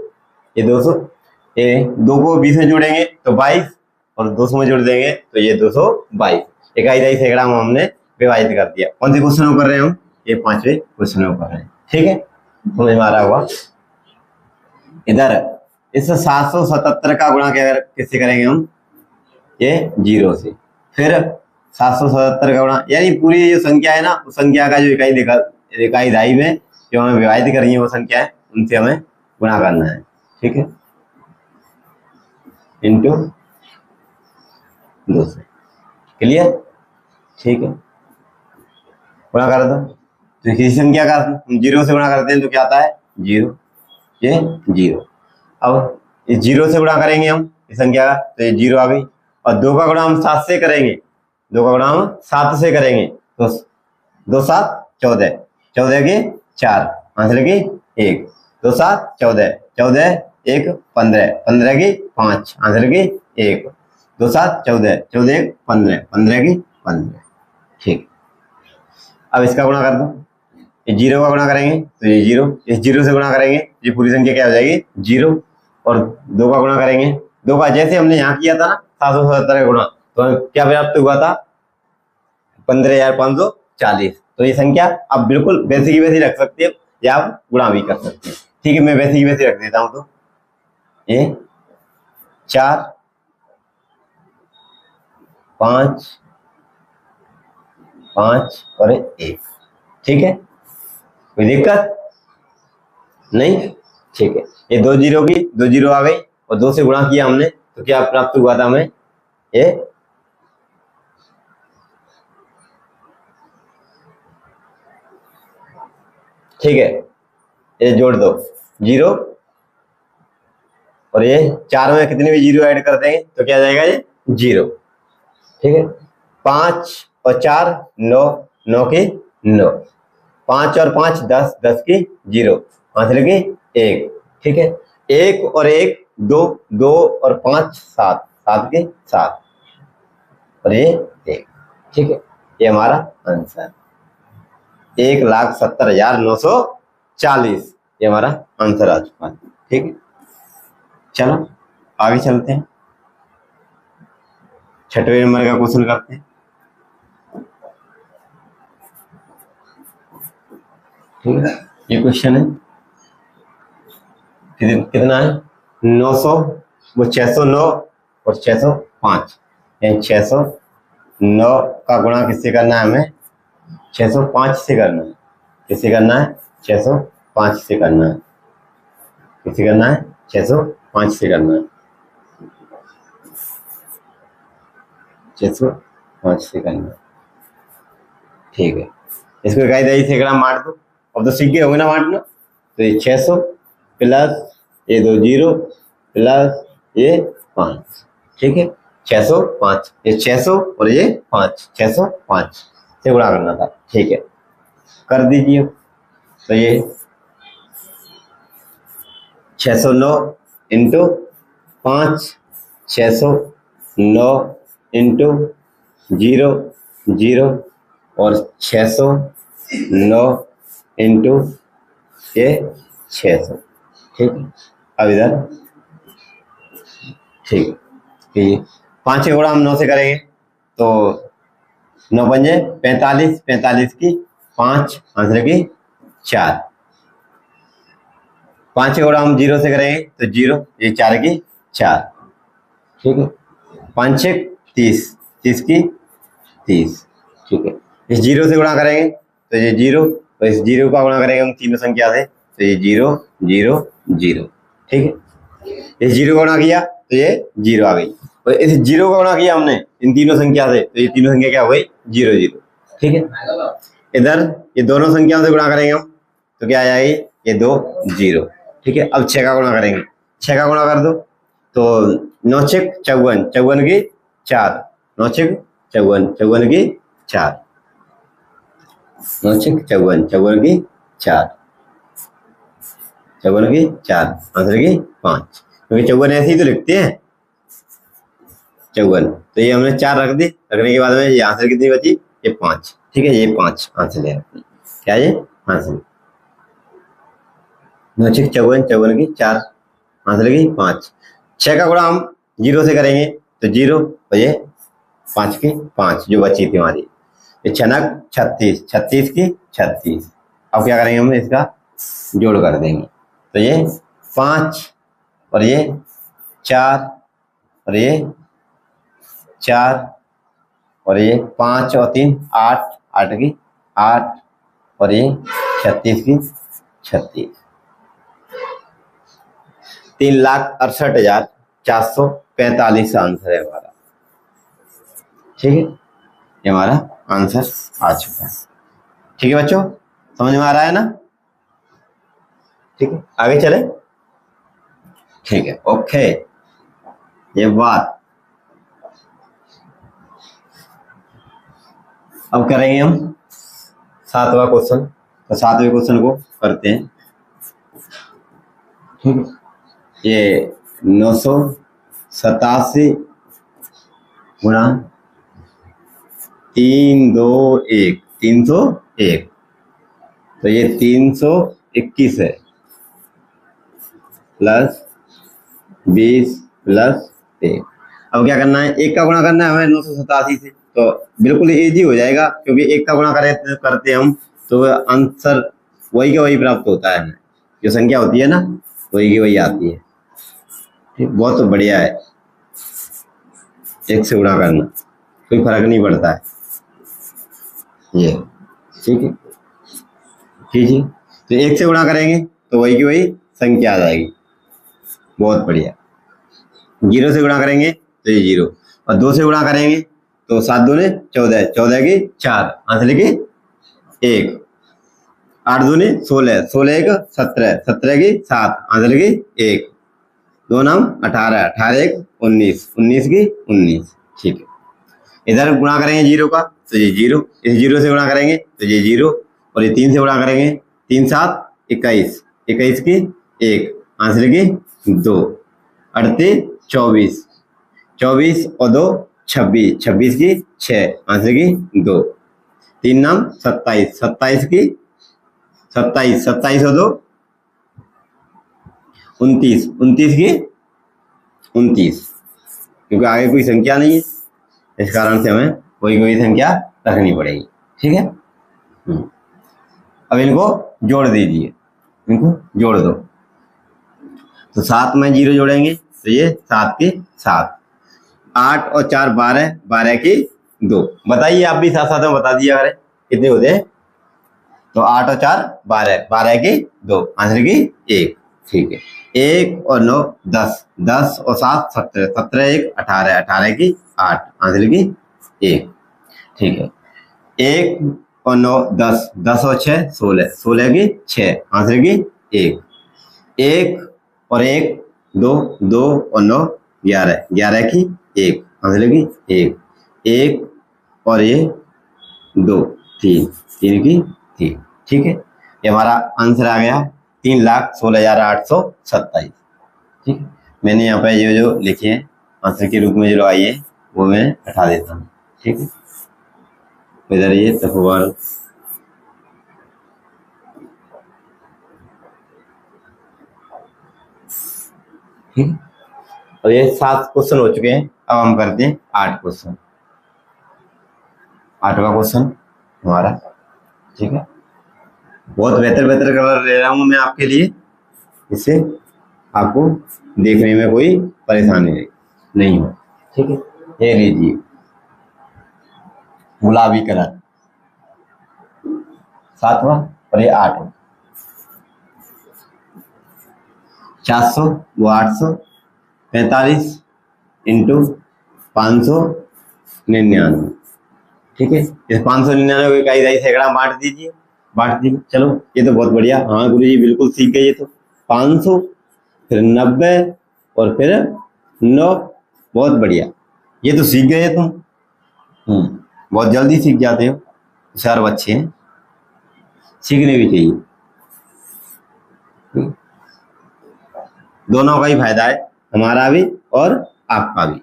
ये 200, ये 2 को 20 में जोड़ेंगे तो 22 और 200 में जोड़ देंगे तो ये 222। इकाई, दहाई, सैकड़ा में हमने विभाजित कर दिया। कौन से क्वेश्चन कर रहे हैं हम, ये 5वें क्वेश्चन कर रहे हैं। ठीक है, समझ में आ रहा होगा। इधर इस 777 का गुणा किससे करेंगे हम, ये 0 से, फिर 777 का गुणा, यानी पूरी जो संख्या है ना, उस संख्या का जो इकाई, दहाई में जो हमें विभाजित करनी है वो संख्या है, उनसे हमें गुणा करना है। ठीक है, इंटू 2 से। क्लियर। ठीक है, गुणा कर दो, तो किसी संख्या का 0 से गुणा करते हैं तो क्या आता है, 0, ये 0। अब इस 0 से गुणा करेंगे हम इस संख्या का तो ये 0 आ गई, और 2 का गुणा हम 7 से करेंगे, 2 का गुणा हम 7 से करेंगे तो 2 7 14, 14 की 4, आंसर की 1, 2 7 14, 14 1 15, 15 की 5, आंसर की 1, 2 7 14, 14 1 15, 15 की 15। ठीक, अब इसका गुणा कर दो, ये 0 का गुणा करेंगे तो ये 0, इस 0 से गुणा करेंगे ये पूरी संख्या क्या हो जाएगी, 0, और 2 का गुणा करेंगे, 2 का जैसे हमने यहाँ किया था ना 777 का गुणा, तो क्या प्राप्त हुआ था, 15,540। तो ये संख्या आप बिल्कुल वैसी की वैसी रख सकते हो या आप गुणा भी कर सकते हैं। ठीक है, मैं वैसी की वैसी रख देता हूँ, तो ये 4 5 5 और 1। ठीक है, कोई दिक्कत नहीं। ठीक है, ये 2 जीरो की 2 जीरो आ गई और 2 से गुणा किया हमने तो क्या प्राप्त हुआ था हमें, ये ठीक है, ये जोड़ दो 0 और ये 4 में कितने भी 0 ऐड कर देंगे तो क्या जाएगा, ये 0। ठीक है, 5 और 4 9, 9 की 9, 5 और 5 10, 10 की 0, आंसर की 1। ठीक है, 1 और 1 2, 2 और 5 7, 7 की 7 और ये 1। ठीक है, ये हमारा आंसर 1,70,940। ये हमारा आंसर आ चुका है। ठीक है, चलो आगे चलते हैं, 6वें नंबर का क्वेश्चन करते हैं। ठीक है, ये क्वेश्चन है, कितना है 900, वो 609 और 605, यानी 609 का गुणा किससे करना है हमें, 605 से करना है। किससे करना है, 605 से करना है। किससे करना है, 605 से करना है, 605 से करना है। ठीक है, इसको इकाई दही सैकड़ा बांट दो। अब तो सीख गए होंगे ना बांटना। तो ये 600 प्लस ये 2 जीरो प्लस ये 5। ठीक है, 605, ये 600 और ये 5, 605 से गुणा करना था। ठीक है, कर दीजिए। तो ये 609 इंटू 5, 609 इंटू 0 0 और 609 इंटू ये 600। ठीक है, अब इधर ठीक है, ये 5 के गुणा हम 9 से करेंगे तो 9 पंजे 45, 45 की 5, आंसर की 4। 5 के गुणा हम 0 से करेंगे तो 0, ये 4 की 4। ठीक है, 5 6 30, 30 की 30। ठीक है, इस 0 से गुणा करेंगे तो ये 0, तो इस 0 का गुणा करेंगे हम तीनों संख्या से तो ये 0 0 0। ठीक है, इस 0 का गुणा किया तो ये 0 आ गई, और इस 0 का गुणा किया हमने इन तीनों संख्या से तो ये तीनों संख्या क्या हो गई, 0 0। ठीक है, इधर ये दोनों संख्याओं से गुणा करेंगे हम तो क्या आ जाएगी, ये 2 0। ठीक है, अब 6 का गुणा करेंगे, 6 का गुणा कर दो तो 9 6 54, 54 की 4, 9 6 54, 54 की 4, 9 6 54, 54 की 4, 54 की 4, आंसर की 5। क्योंकि 54 ऐसे ही तो लिखते हैं 54, तो ये हमने 4 रख दी। रखने के बाद में ये आंसर कितनी बची, ये 5। ठीक है, ये 5 आंसर है। क्या ये आंसर, 9 6 54, 54 की 4, आंसर की 5। 6 का गुणा हम 0 से करेंगे तो 0 और ये 5 की 5 जो बची थी हमारी, ये 6 36, 36 की 36। अब क्या करेंगे हम, इसका जोड़ कर देंगे तो ये 5 और ये 4 और ये 4 और ये 5 और 3 8, 8 की 8 और ये 36 की 36, 3,68,445 आंसर है हमारा। ठीक है, ये हमारा आंसर आ चुका है। ठीक है बच्चों, समझ में आ रहा है ना। ठीक है, आगे चले। ठीक है, ओके, ये बात अब करेंगे हम 7वां क्वेश्चन। तो 7वें क्वेश्चन को करते हैं। ठीक है, ये 987 गुणा 3 2 1, 301, तो ये 321 है प्लस 20 प्लस 1। अब क्या करना है, 1 का गुणा करना है हमें 987 से, तो बिल्कुल इजी हो जाएगा क्योंकि 1 का गुणा करते हम तो आंसर वही का वही प्राप्त होता है हमें। जो संख्या होती है ना वही की वही आती है। ठीक, बहुत बढ़िया है 1 से गुणा करना, कोई फर्क नहीं पड़ता है ये। ठीक है, कीजिए। तो 1 से गुणा करेंगे तो वही की वही संख्या आ जाएगी, बहुत बढ़िया। 0 से गुणा करेंगे तो ये 0, और 2 से गुणा करेंगे तो 7 दूने 14, 14 की 4, आंसर की 1, 8 दूने 16, 16 1 17, 17 की 7, आंसर की 1, 2 नाम 18, 18 1 19, 19 की 19। ठीक है, इधर गुणा करेंगे 0 का तो ये 0, इस 0 से गुणा करेंगे तो ये 0, और ये 3 से गुणा करेंगे 3 7 21, 21 की 1, आंसर की 2, 38 24, 24 और 2 26, 26 की 6, आंसर की 2, 3 नाम 27, 27 की 27, 27 और 2 29, 29 की 29, क्योंकि आगे कोई संख्या नहीं है, इस कारण से हमें कोई संख्या रखनी पड़ेगी। ठीक है। अब इनको जोड़ दीजिए, इनको जोड़ दो। तो 7 में 0 जोड़ेंगे तो ये 7 की 7, 8 और 4 12, 12 की 2। बताइए आप भी साथ साथ में बता दीजिए अगर कितने होते हैं। तो 8 और 4 12, 12 की 2, आंसर की 1। ठीक है। 1 और 9 10, 10 और 7 17, 17 1 18, 18 की 8, आंसर की 1। ठीक है। 1 और 9 10, 10 और 6 16, 16 की 6, आंसर की 1। 1 और 1 2, 2 और 9 11, 11 की 1, आंसर की 1। 1 और ये 2 3, 3 की 3। ठीक है। ये हमारा आंसर आ गया 3,16,827। ठीक है। मैंने यहाँ पे जो लिखे हैं आंसर के रूप में जो आई है वो मैं हटा देता हूँ। ठीक है। इधर ये तफवार ठीक है। और ये 7 क्वेश्चन हो चुके हैं। अब हम करते हैं 8 क्वेश्चन। 8वां क्वेश्चन हमारा। ठीक है। बहुत बेहतर कलर ले रहा हूँ मैं आपके लिए, इससे आपको देखने में कोई परेशानी नहीं हो। ठीक है। ये लीजिए गुलाबी कलर 7वां और ये 8वां। 400 वो 845 इंटू 599। ठीक है। इस 599 का इकाई सैकड़ा बांट दीजिए। चलो ये तो बहुत बढ़िया। हाँ गुरु जी बिल्कुल सीख गए। ये तो 500 फिर 90 और फिर 9। बहुत बढ़िया, ये तो सीख गए तुम। बहुत जल्दी सीख जाते हो, होशियार बच्चे हैं, सीखने भी चाहिए। दोनों का ही फायदा है, हमारा भी और आपका भी।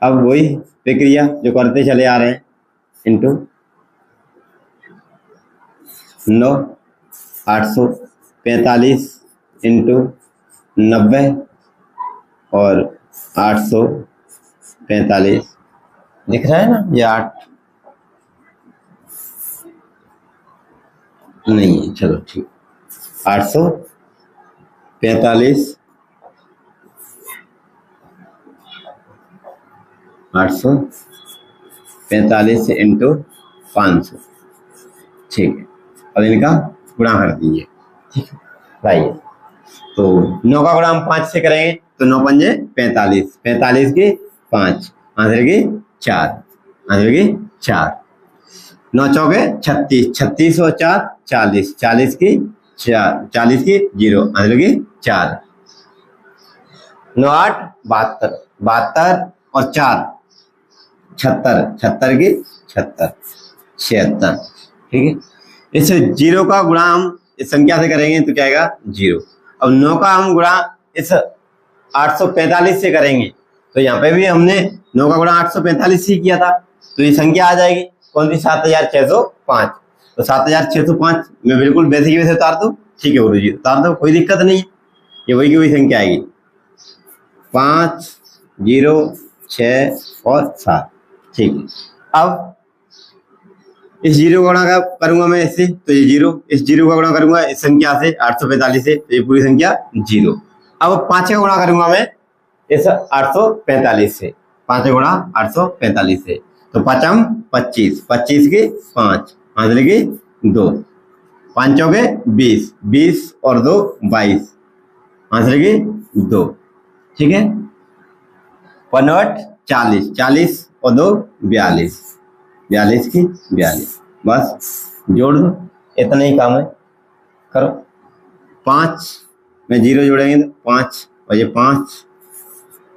अब वही प्रक्रिया जो करते चले आ रहे हैं, इंटू 9 845 इंटू 90 और 845 दिख रहा है ना। ये 8 नहीं है, चलो ठीक। 845 845 इंटू 500। ठीक है। और इनका गुणा कर दीजिए। ठीक है भाई। तो 9 का गुणा हम 5 से करेंगे तो 9 पंजे 45, 45 की 5, आंसर की 4, आंसर की 4। 9 चौके 36, 36 और 4 40, 40 की 4, 40 की 0, आंसर की 4। 9 8 72, 72 और 4 76, 76 की 76, 76। ठीक है। इस 0 का गुणा हम इस संख्या से करेंगे तो क्या आएगा 0। अब 9 का हम गुणा इस 845 से करेंगे तो यहाँ पे भी हमने 9 का गुणा 845 से किया था, तो ये संख्या आ जाएगी कौन सी 7605। तो 7605 मैं बिल्कुल वैसे की वैसे उतार दो। ठीक है गुरु जी उतार दो, कोई दिक्कत नहीं है, ये वही की वही संख्या आएगी। 5 0 6 और 7। ठीक है। अब इस 0 का गुणा करूंगा मैं इससे तो ये 0, इस 0 का गुणा करूंगा इस संख्या से 845 से तो ये पूरी संख्या 0। अब 5 का गुणा करूंगा मैं इस 845 से, 5 का गुणा 845 से तो 5 25, 25 की 5, आंसर की 2, 5 चौके 20, 20 और 2 22, आंसर की 2। ठीक है। 1 40, 40 और 2 42, 42 की 42। बस जोड़ दो, इतना ही काम है, करो। 5 में 0 जोड़ेंगे तो 5 और ये 5।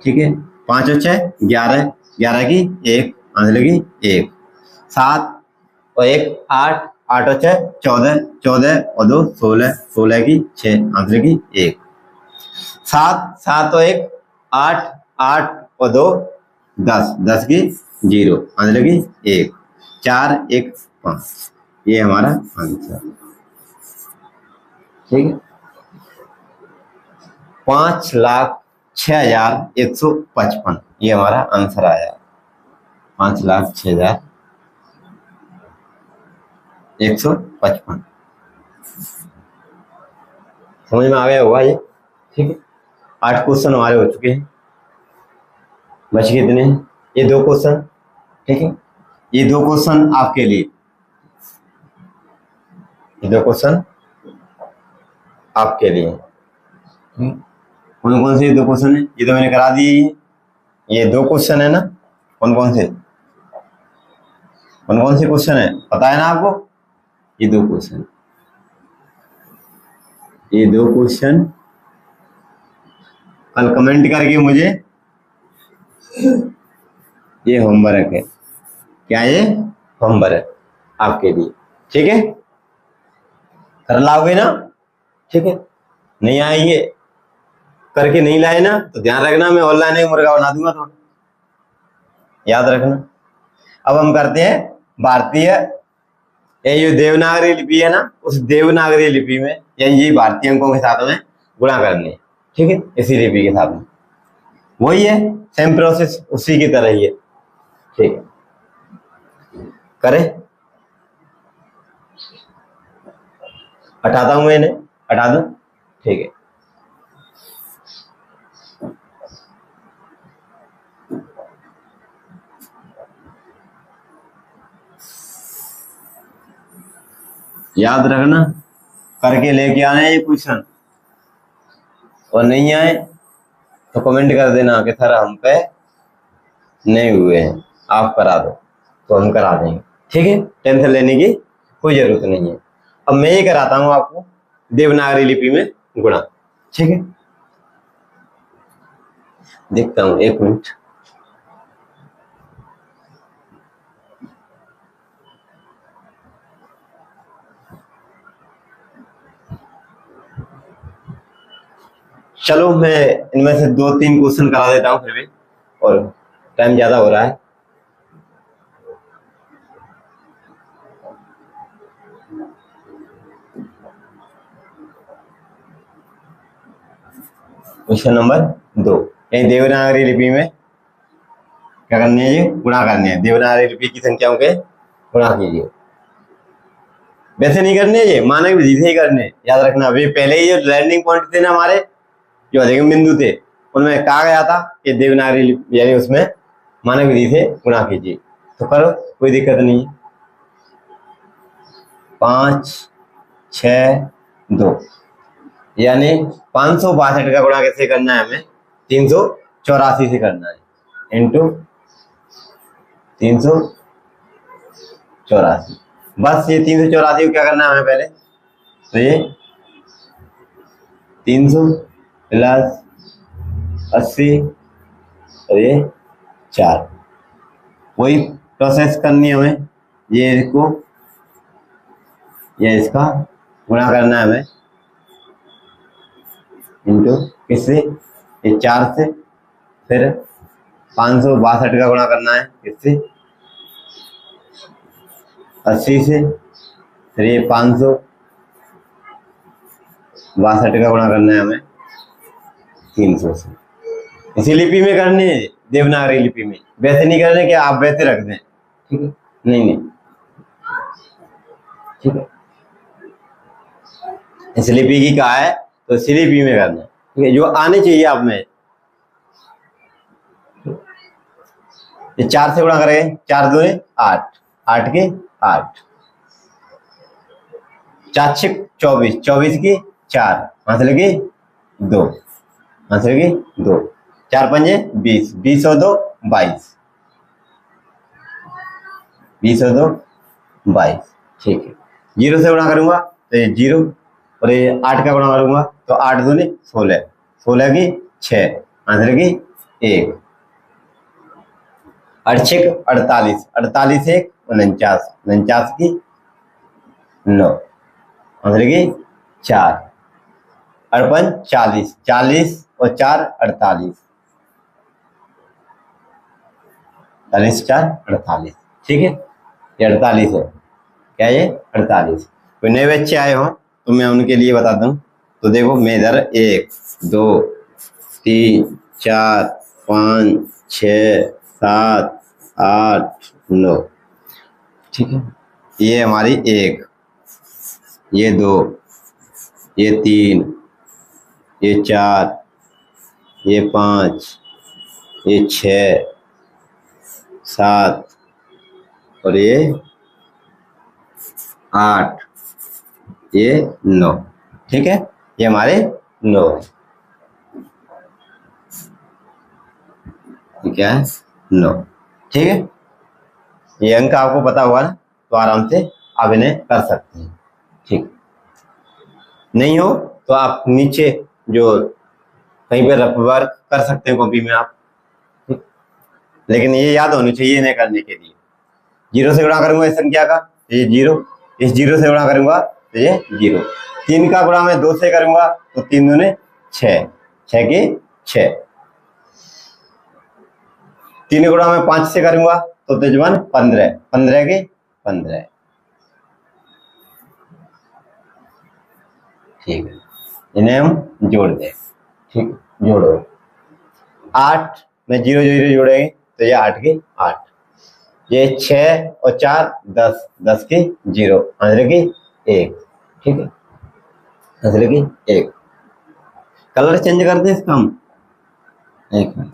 ठीक है। 5 और 6 11, 11 की 1, आंसर की 1। 7 और 1 8, 8 और 6 14, 14 और 2 16, 16 की 6, आंसर की 1। 7, 7 और 1 8, 8 और 2 10, 10 की 0, आंसर की 1। 4 1 5, ये हमारा आंसर। ठीक है, 5,06,155 ये हमारा आंसर आया। 5,06,155 समझ में आ गया होगा ये। ठीक है, 8 क्वेश्चन हमारे हो चुके हैं। बच कितने? ये 2 क्वेश्चन। ठीक है, ये 2 क्वेश्चन आपके लिए, ये 2 क्वेश्चन आपके लिए। कौन कौन से 2 क्वेश्चन है? ये तो मैंने करा दिए। ये 2 क्वेश्चन है ना, कौन कौन से क्वेश्चन है पता है ना आपको? ये 2 क्वेश्चन, ये 2 क्वेश्चन कल कमेंट करके मुझे, ये होमवर्क है। क्या ये? होमवर्क आपके लिए। ठीक है, कर लाओगे ना? ठीक है, नहीं आएंगे करके नहीं लाए ना तो ध्यान रखना, मैं ऑनलाइन ही मुर्गा बना दूंगा, तो याद रखना। अब हम करते हैं भारतीय, ये जो देवनागरी लिपि है ना, उस देवनागरी लिपि में यानी ये भारतीय अंकों के साथ में गुणा करने। ठीक है, इसी लिपि के साथ में वही है, सेम प्रोसेस उसी की तरह ही है। ठीक है, करें? हटाता हूं, मैं इन्हें हटा दूं। ठीक है, याद रखना, करके लेके आने ये क्वेश्चन, और नहीं आए तो कमेंट कर देना कि सर हम पे नहीं हुए हैं, आप करा दो, तो हम करा देंगे। ठीक है, टेंशन लेने की कोई जरूरत नहीं है। अब मैं ये कराता हूं आपको देवनागरी लिपि में गुणा। ठीक है, देखता हूं, 1 मिनट। चलो मैं इनमें से 2-3 क्वेश्चन करा देता हूं फिर भी, और टाइम ज्यादा हो रहा है। क्वेश्चन नंबर 2, यही देवनागरी लिपि में क्या करनी है? ये गुणा करनी है। देवनागरी लिपि की संख्याओं के गुणा कीजिए। वैसे नहीं करने, ये मानक विधि से ही करने, याद रखना। अभी पहले ही जो लैंडिंग पॉइंट थे ना हमारे, जो अधिकतम बिंदु थे, उनमें कहा गया था कि देवनागरी लिपि यानी उसमें मानक विधि से गुणा कीजिए। तो करो, कोई दिक्कत नहीं है। 5, 6, 2 यानी 562 का गुणा कैसे करना है? हमें 384 से करना है, इंटू 384। बस ये 384 को क्या करना है हमें पहले? तो ये 300 प्लस 80 और ये 4, वही प्रोसेस करनी है हमें। ये इसको, ये इसका गुणा करना है हमें, इंटू किससे? ये 4 से, फिर 562 का गुणा करना है किससे? 80 से, फिर ये 562 का गुणा करना है हमें 300 से। इसी लिपि में करनी है, देवनागरी लिपि में। वैसे नहीं करने कि आप वैसे रख दें। ठीक है, नहीं, ठीक है, इस लिपि की कहा है तो इसी लिपि में करना है। ठीक है, जो आने चाहिए आप में। ये 4 से गुणा करेंगे, 4 दूने 8, 8 के 8, 4 6 24, 24 की 4, हाथ लगी 2, हाथ लगी 2, 4 पंजे 20, 20 और 2 22, 20 और 2 22। ठीक है, 0 से गुणा करूंगा तो ये 0, और ये 8 का गुणा करूंगा तो 8 दूने 16, 16 की 6, हाथ लगी 1, 8 6 48, 48 1 49, 49 की 9, आंसर की 4, 58 40, 40 और 4 48, 40 4 48। ठीक है, ये 48 है। क्या ये? 48। कोई नए बच्चे आए हो तो मैं उनके लिए बताता हूँ। तो देखो मैं इधर 1 2 3 4 5 6 7 8 9, ठीक है। ये हमारी 1, ये 2, ये 3, ये 4, ये 5, ये 6 7 और ये 8, ये 9, ठीक है। ये हमारे 9 है, क्या है 9, ठीक है। ये अंक आपको पता होगा ना, तो आराम से आप इन्हें कर सकते हैं, ठीक। नहीं हो तो आप नीचे जो कहीं पे रफ वर्क कर सकते हैं कॉपी में आप, ठीक? लेकिन ये याद होनी चाहिए इन्हें करने के लिए। 0 से गुणा करूंगा इस संख्या का, ये 0, इस 0 से गुणा करूंगा तो ये 0, 3 का गुणा मैं 2 से करूंगा तो 3 दूने 6, 6 के 6, 3 गुणा मैं 5 से करूंगा तो तेजवान 15, 15 के 15, ठीक है। इन्हें हम जोड़ दें, ठीक, जोड़ो। 8 में 0 0 जोड़ेंगे तो ये 8 के 8, ये 6 और 4 10, 10 के 0, आंसर की 1, ठीक है, आंसर की 1। कलर चेंज कर दें इसका हम, 1 मिनट,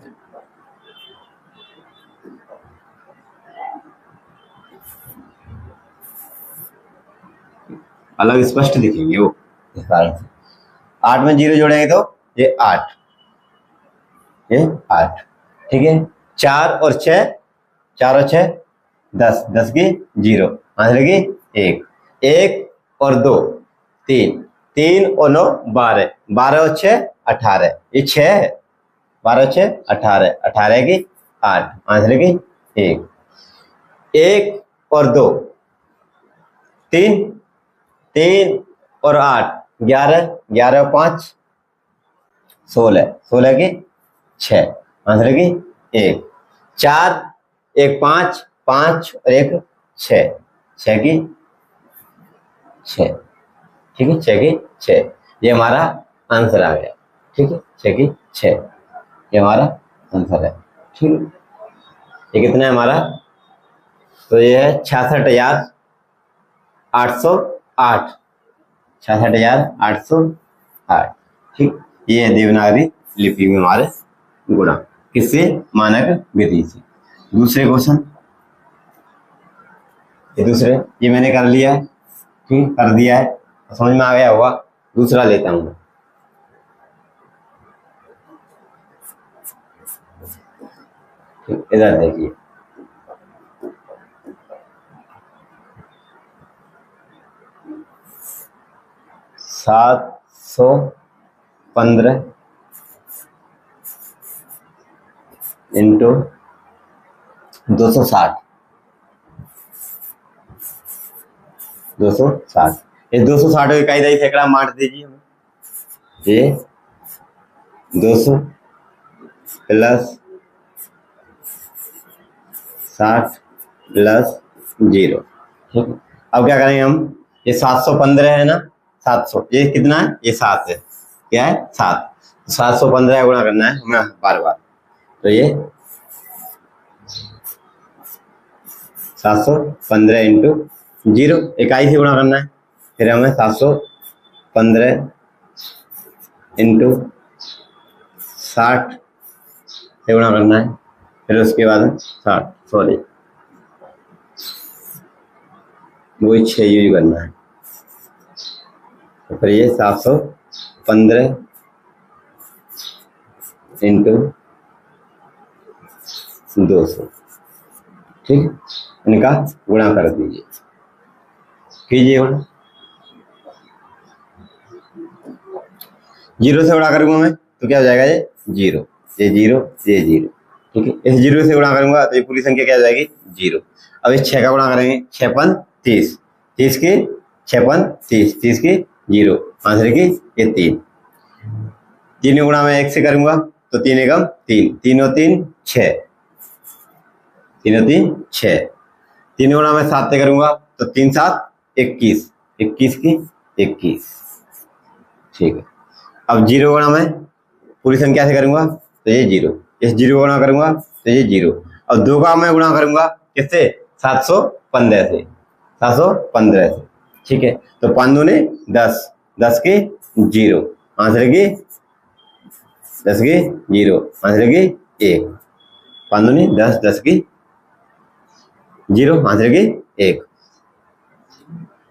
अलग स्पष्ट दिखेंगे वो इस कारण से। 8 में 0 जोड़ेंगे तो ये 8, ये 8, ठीक है। 4 और 6, 4 और 6 10, 10 की 0, आंसर की 1, 1 और 2 3, 3 और 9 12, 12 और 6 18, ये 6 है, 12 और 6 18, 18 की 8, आंसर की 1, 1 और 2 3, 3 और 8 11, 11 और 5 16, 16 की 6, आंसर की 1, 4 1 5, 5 और 1 6, 6 की 6, ठीक है, 6 की 6, ये हमारा आंसर आ गया, ठीक है, 6 की 6, ये हमारा आंसर है, ठीक है। ये कितना है हमारा, तो ये है 66,808, 66,808, ठीक। ये है देवनागरी लिपि में हमारे गुणा, किससे, मानक विधि से। दूसरे क्वेश्चन, ये दूसरे, ये मैंने कर लिया है, ठीक, कर दिया है, समझ में आ गया होगा। दूसरा लेता हूं, ठीक, इधर देखिए, सात 715 इंटू 260, 260, ये 260 को इकाई दही सैकड़ा मार दीजिए हमें, ये 200 प्लस 60 प्लस 0, ठीक है। अब क्या करेंगे हम, ये 715 है ना, 700, ये कितना है, ये 7 है, क्या है 7, 715 गुणा करना है हमें बार बार, तो ये 715 इंटू 0 इकाई से गुणा करना है, फिर हमें 715 इंटू 60 से गुणा करना है, फिर उसके बाद 60, सॉरी वही 6 यूज करना है, तो फिर ये 715 इंटू 200, ठीक है, इनका गुणा कर दीजिए, कीजिए गुणा, 0 से गुणा करूंगा मैं तो क्या हो जाएगा, ये 0, ये 0, ये 0, ठीक है। इस 0 से गुणा करूंगा तो ये पूरी संख्या क्या हो जाएगी, 0। अब इस 6 का गुणा करेंगे, 6 5 30, 30 की 6 5 30, 30 की 0, आंसर की ये 3, 3 गुणा मैं 1 से करूंगा तो 3 एकम 3, 3 और 3 6, 3 और 3 6, 3 गुणा मैं 7 से करूंगा तो 3 7 21, 21 की 21। ठीक है, अब 0 गुणा मैं पूरी संख्या से करूंगा तो ये 0, इस 0 गुणा करूंगा तो ये 0। अब 2 का मैं गुणा करूंगा किससे? 715 से, 715 से। ठीक है, तो 5 दूने 10, 10 के 0, आंसर की 10 के 0, आंसर की 1। 5 दूनी 10, 10 की 0, आंसर की 1।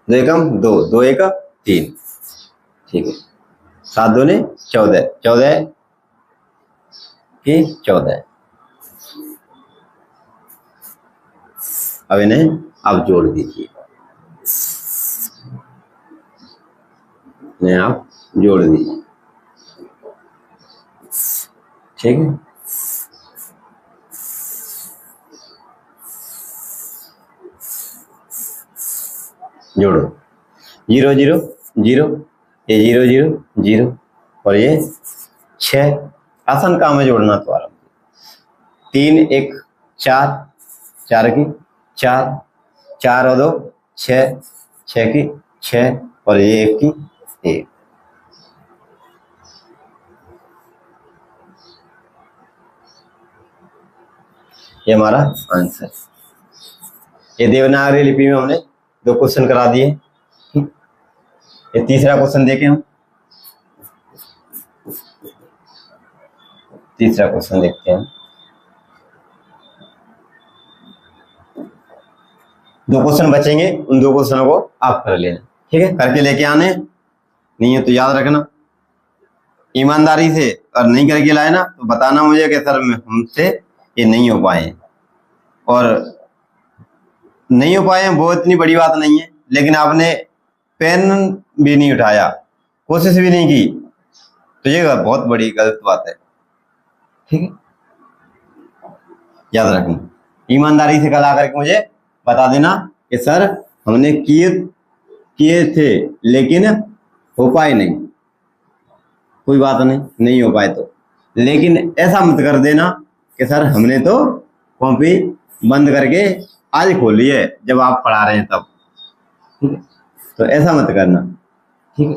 2 एकम 2, 2 एक 3। ठीक है, 7 दूने 14, 14 की 14। अब इन्हें आप जोड़ दीजिए, इन्हें आप जोड़ दीजिए। ठीक है, जोड़ो 0 0 0, ये 0 0 0 और ये 6। आसान काम है जोड़ना तो आराम। 3 1 4, 4 की 4, 4 और 2 6, 6 की 6 और ये 1 की 1। ये हमारा आंसर। ये देवनागरी लिपि में हमने 2 क्वेश्चन करा दिए। ये तीसरा क्वेश्चन देखें हम, तीसरा क्वेश्चन देखते हैं। 2 क्वेश्चन बचेंगे, उन 2 क्वेश्चनों को आप कर लेना। ठीक है, करके लेके आने, नहीं है तो याद रखना। ईमानदारी से और नहीं करके लाए ना तो बताना मुझे कि सर हमसे ये नहीं हो पाए, और नहीं हो पाए वो इतनी बड़ी बात नहीं है, लेकिन आपने पेन भी नहीं उठाया, कोशिश भी नहीं की, तो ये बहुत बड़ी गलत बात है। ठीक है, याद रखना। ईमानदारी से कल आकर के मुझे बता देना कि सर हमने किए थे लेकिन हो पाए नहीं, कोई बात नहीं, नहीं हो पाए तो। लेकिन ऐसा मत कर देना कि सर हमने तो कॉपी बंद करके आज खोली है जब आप पढ़ा रहे हैं तब। ठीक है, तो ऐसा मत करना। ठीक है,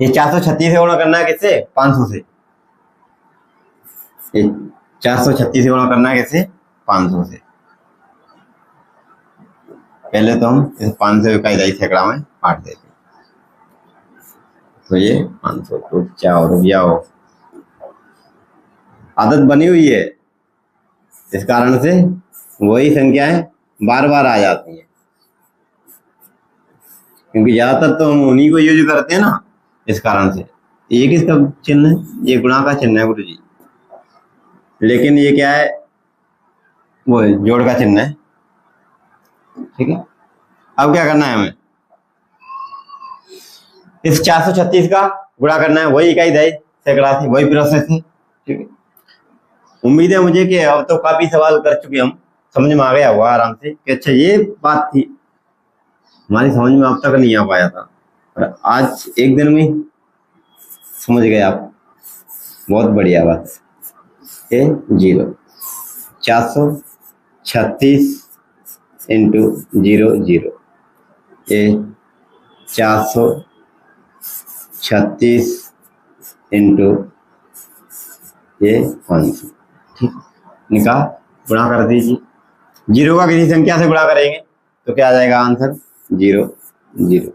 ये 436 से गुणा करना है किससे? 500 से। ये 436 से गुणा करना है किससे? 500 से। पहले तो हम इस 500 का इधर सैकड़ा में काट देते हैं, तो ये 500 रुक जाओ, आदत बनी हुई है, इस कारण से वही संख्याएं बार बार आ जाती हैं, क्योंकि ज्यादातर तो हम उन्हीं को यूज करते हैं ना, इस कारण से। ये किसका चिन्ह है? ये गुणा का चिन्ह है गुरु जी, लेकिन ये क्या है? वो जोड़ का चिन्ह है। ठीक है, अब क्या करना है हमें? इस 436 का गुणा करना है, वही इकाई दे सैकड़ा थी, वही प्रोसेस है। ठीक है, उम्मीद है मुझे कि अब तो काफी सवाल कर चुके हम, समझ में आ गया हुआ आराम से कि अच्छा ये बात थी, हमारी समझ में अब तक नहीं आ पाया था, और आज एक दिन में समझ गए आप, बहुत बढ़िया बात। ये 0 436 इंटू 0 0, ये 436 इंटू ये 500। ठीक, निकाह गुणा कर दीजिए। 0 का किसी संख्या से गुणा करेंगे तो क्या आ जाएगा आंसर? 0 0।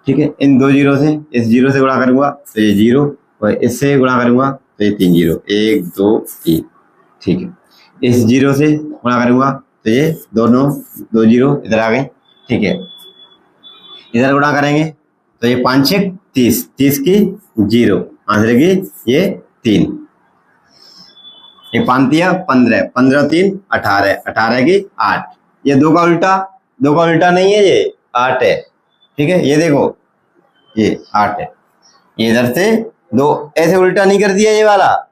ठीक है, इन 2 0 से, इस 0 से गुणा करूंगा तो ये 0, और इससे गुणा करूंगा तो ये 3 0, 1 2 3। ठीक है, इस 0 से गुणा करूंगा तो ये दोनों 2 0 इधर आ गए। ठीक है, इधर गुणा करेंगे तो ये 5 6 30, 30 की 0, आंसर की ये 3। ये 5 3 15, 15 3 18, 18 की 8। ये 2 का उल्टा नहीं है, ये 8 है। ठीक है, ये देखो ये 8 है, ये इधर से 2 ऐसे उल्टा नहीं कर दिया ये वाला,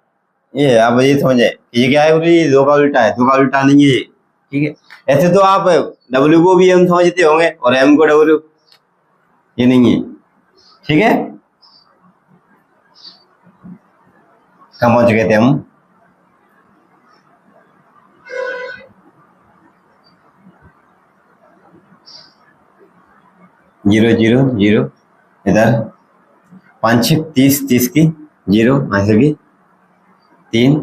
ये अब ये समझे ये क्या है? ये 2 का उल्टा है, 2 का उल्टा नहीं है ये। ठीक है, ऐसे तो आप W को भी M समझते होंगे और M को W, ये नहीं है। ठीक है, कहाँ पहुंच गए थे हम? जीरो जीरो जीरो, इधर 5 30, 30 की जीरो, ऐसे की 3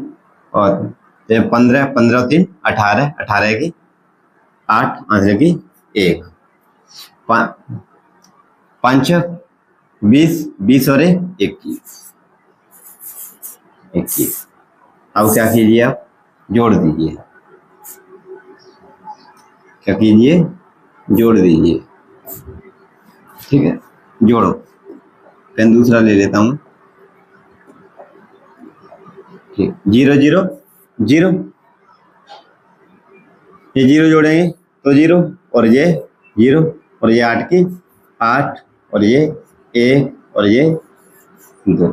और 15, 15 और 3 18, 18 की 8, आंसर की 1, 5 20, 20 और 1 21, 21। अब क्या कीजिए, आप जोड़ दीजिए, क्या कीजिए, जोड़ दीजिए। ठीक है, जोड़ो। पेन दूसरा ले लेता हूँ। ठीक, जीरो जीरो जीरो, ये जीरो जोड़ेंगे तो जीरो, और ये जीरो, और ये 8 की 8, और ये 1, और ये 2।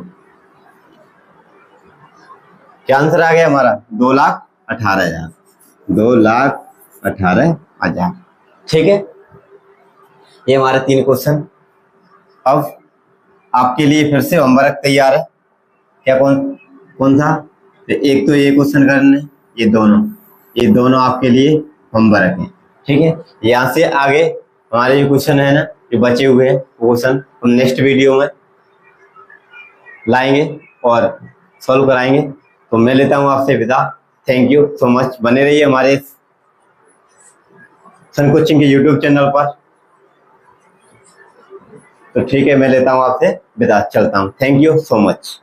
क्या आंसर आ गया हमारा? 2,18,000, 2,18,000। ठीक है, ये हमारे 3 क्वेश्चन। अब आपके लिए फिर से होमवर्क तैयार है। क्या कौन कौन सा? एक तो ये क्वेश्चन करने, ये दोनों आपके लिए होमवर्क है। ठीक है, यहाँ से आगे हमारे जो क्वेश्चन है ना, जो बचे हुए हैं क्वेश्चन, हम नेक्स्ट वीडियो में लाएंगे और सॉल्व कराएंगे। तो मैं लेता हूँ आपसे विदा। Thank you so much. बने रहिए हमारे सन कोचिंग के यूट्यूब चैनल पर। तो ठीक है, मैं लेता हूँ आपसे विदा, चलता हूँ। Thank you so much.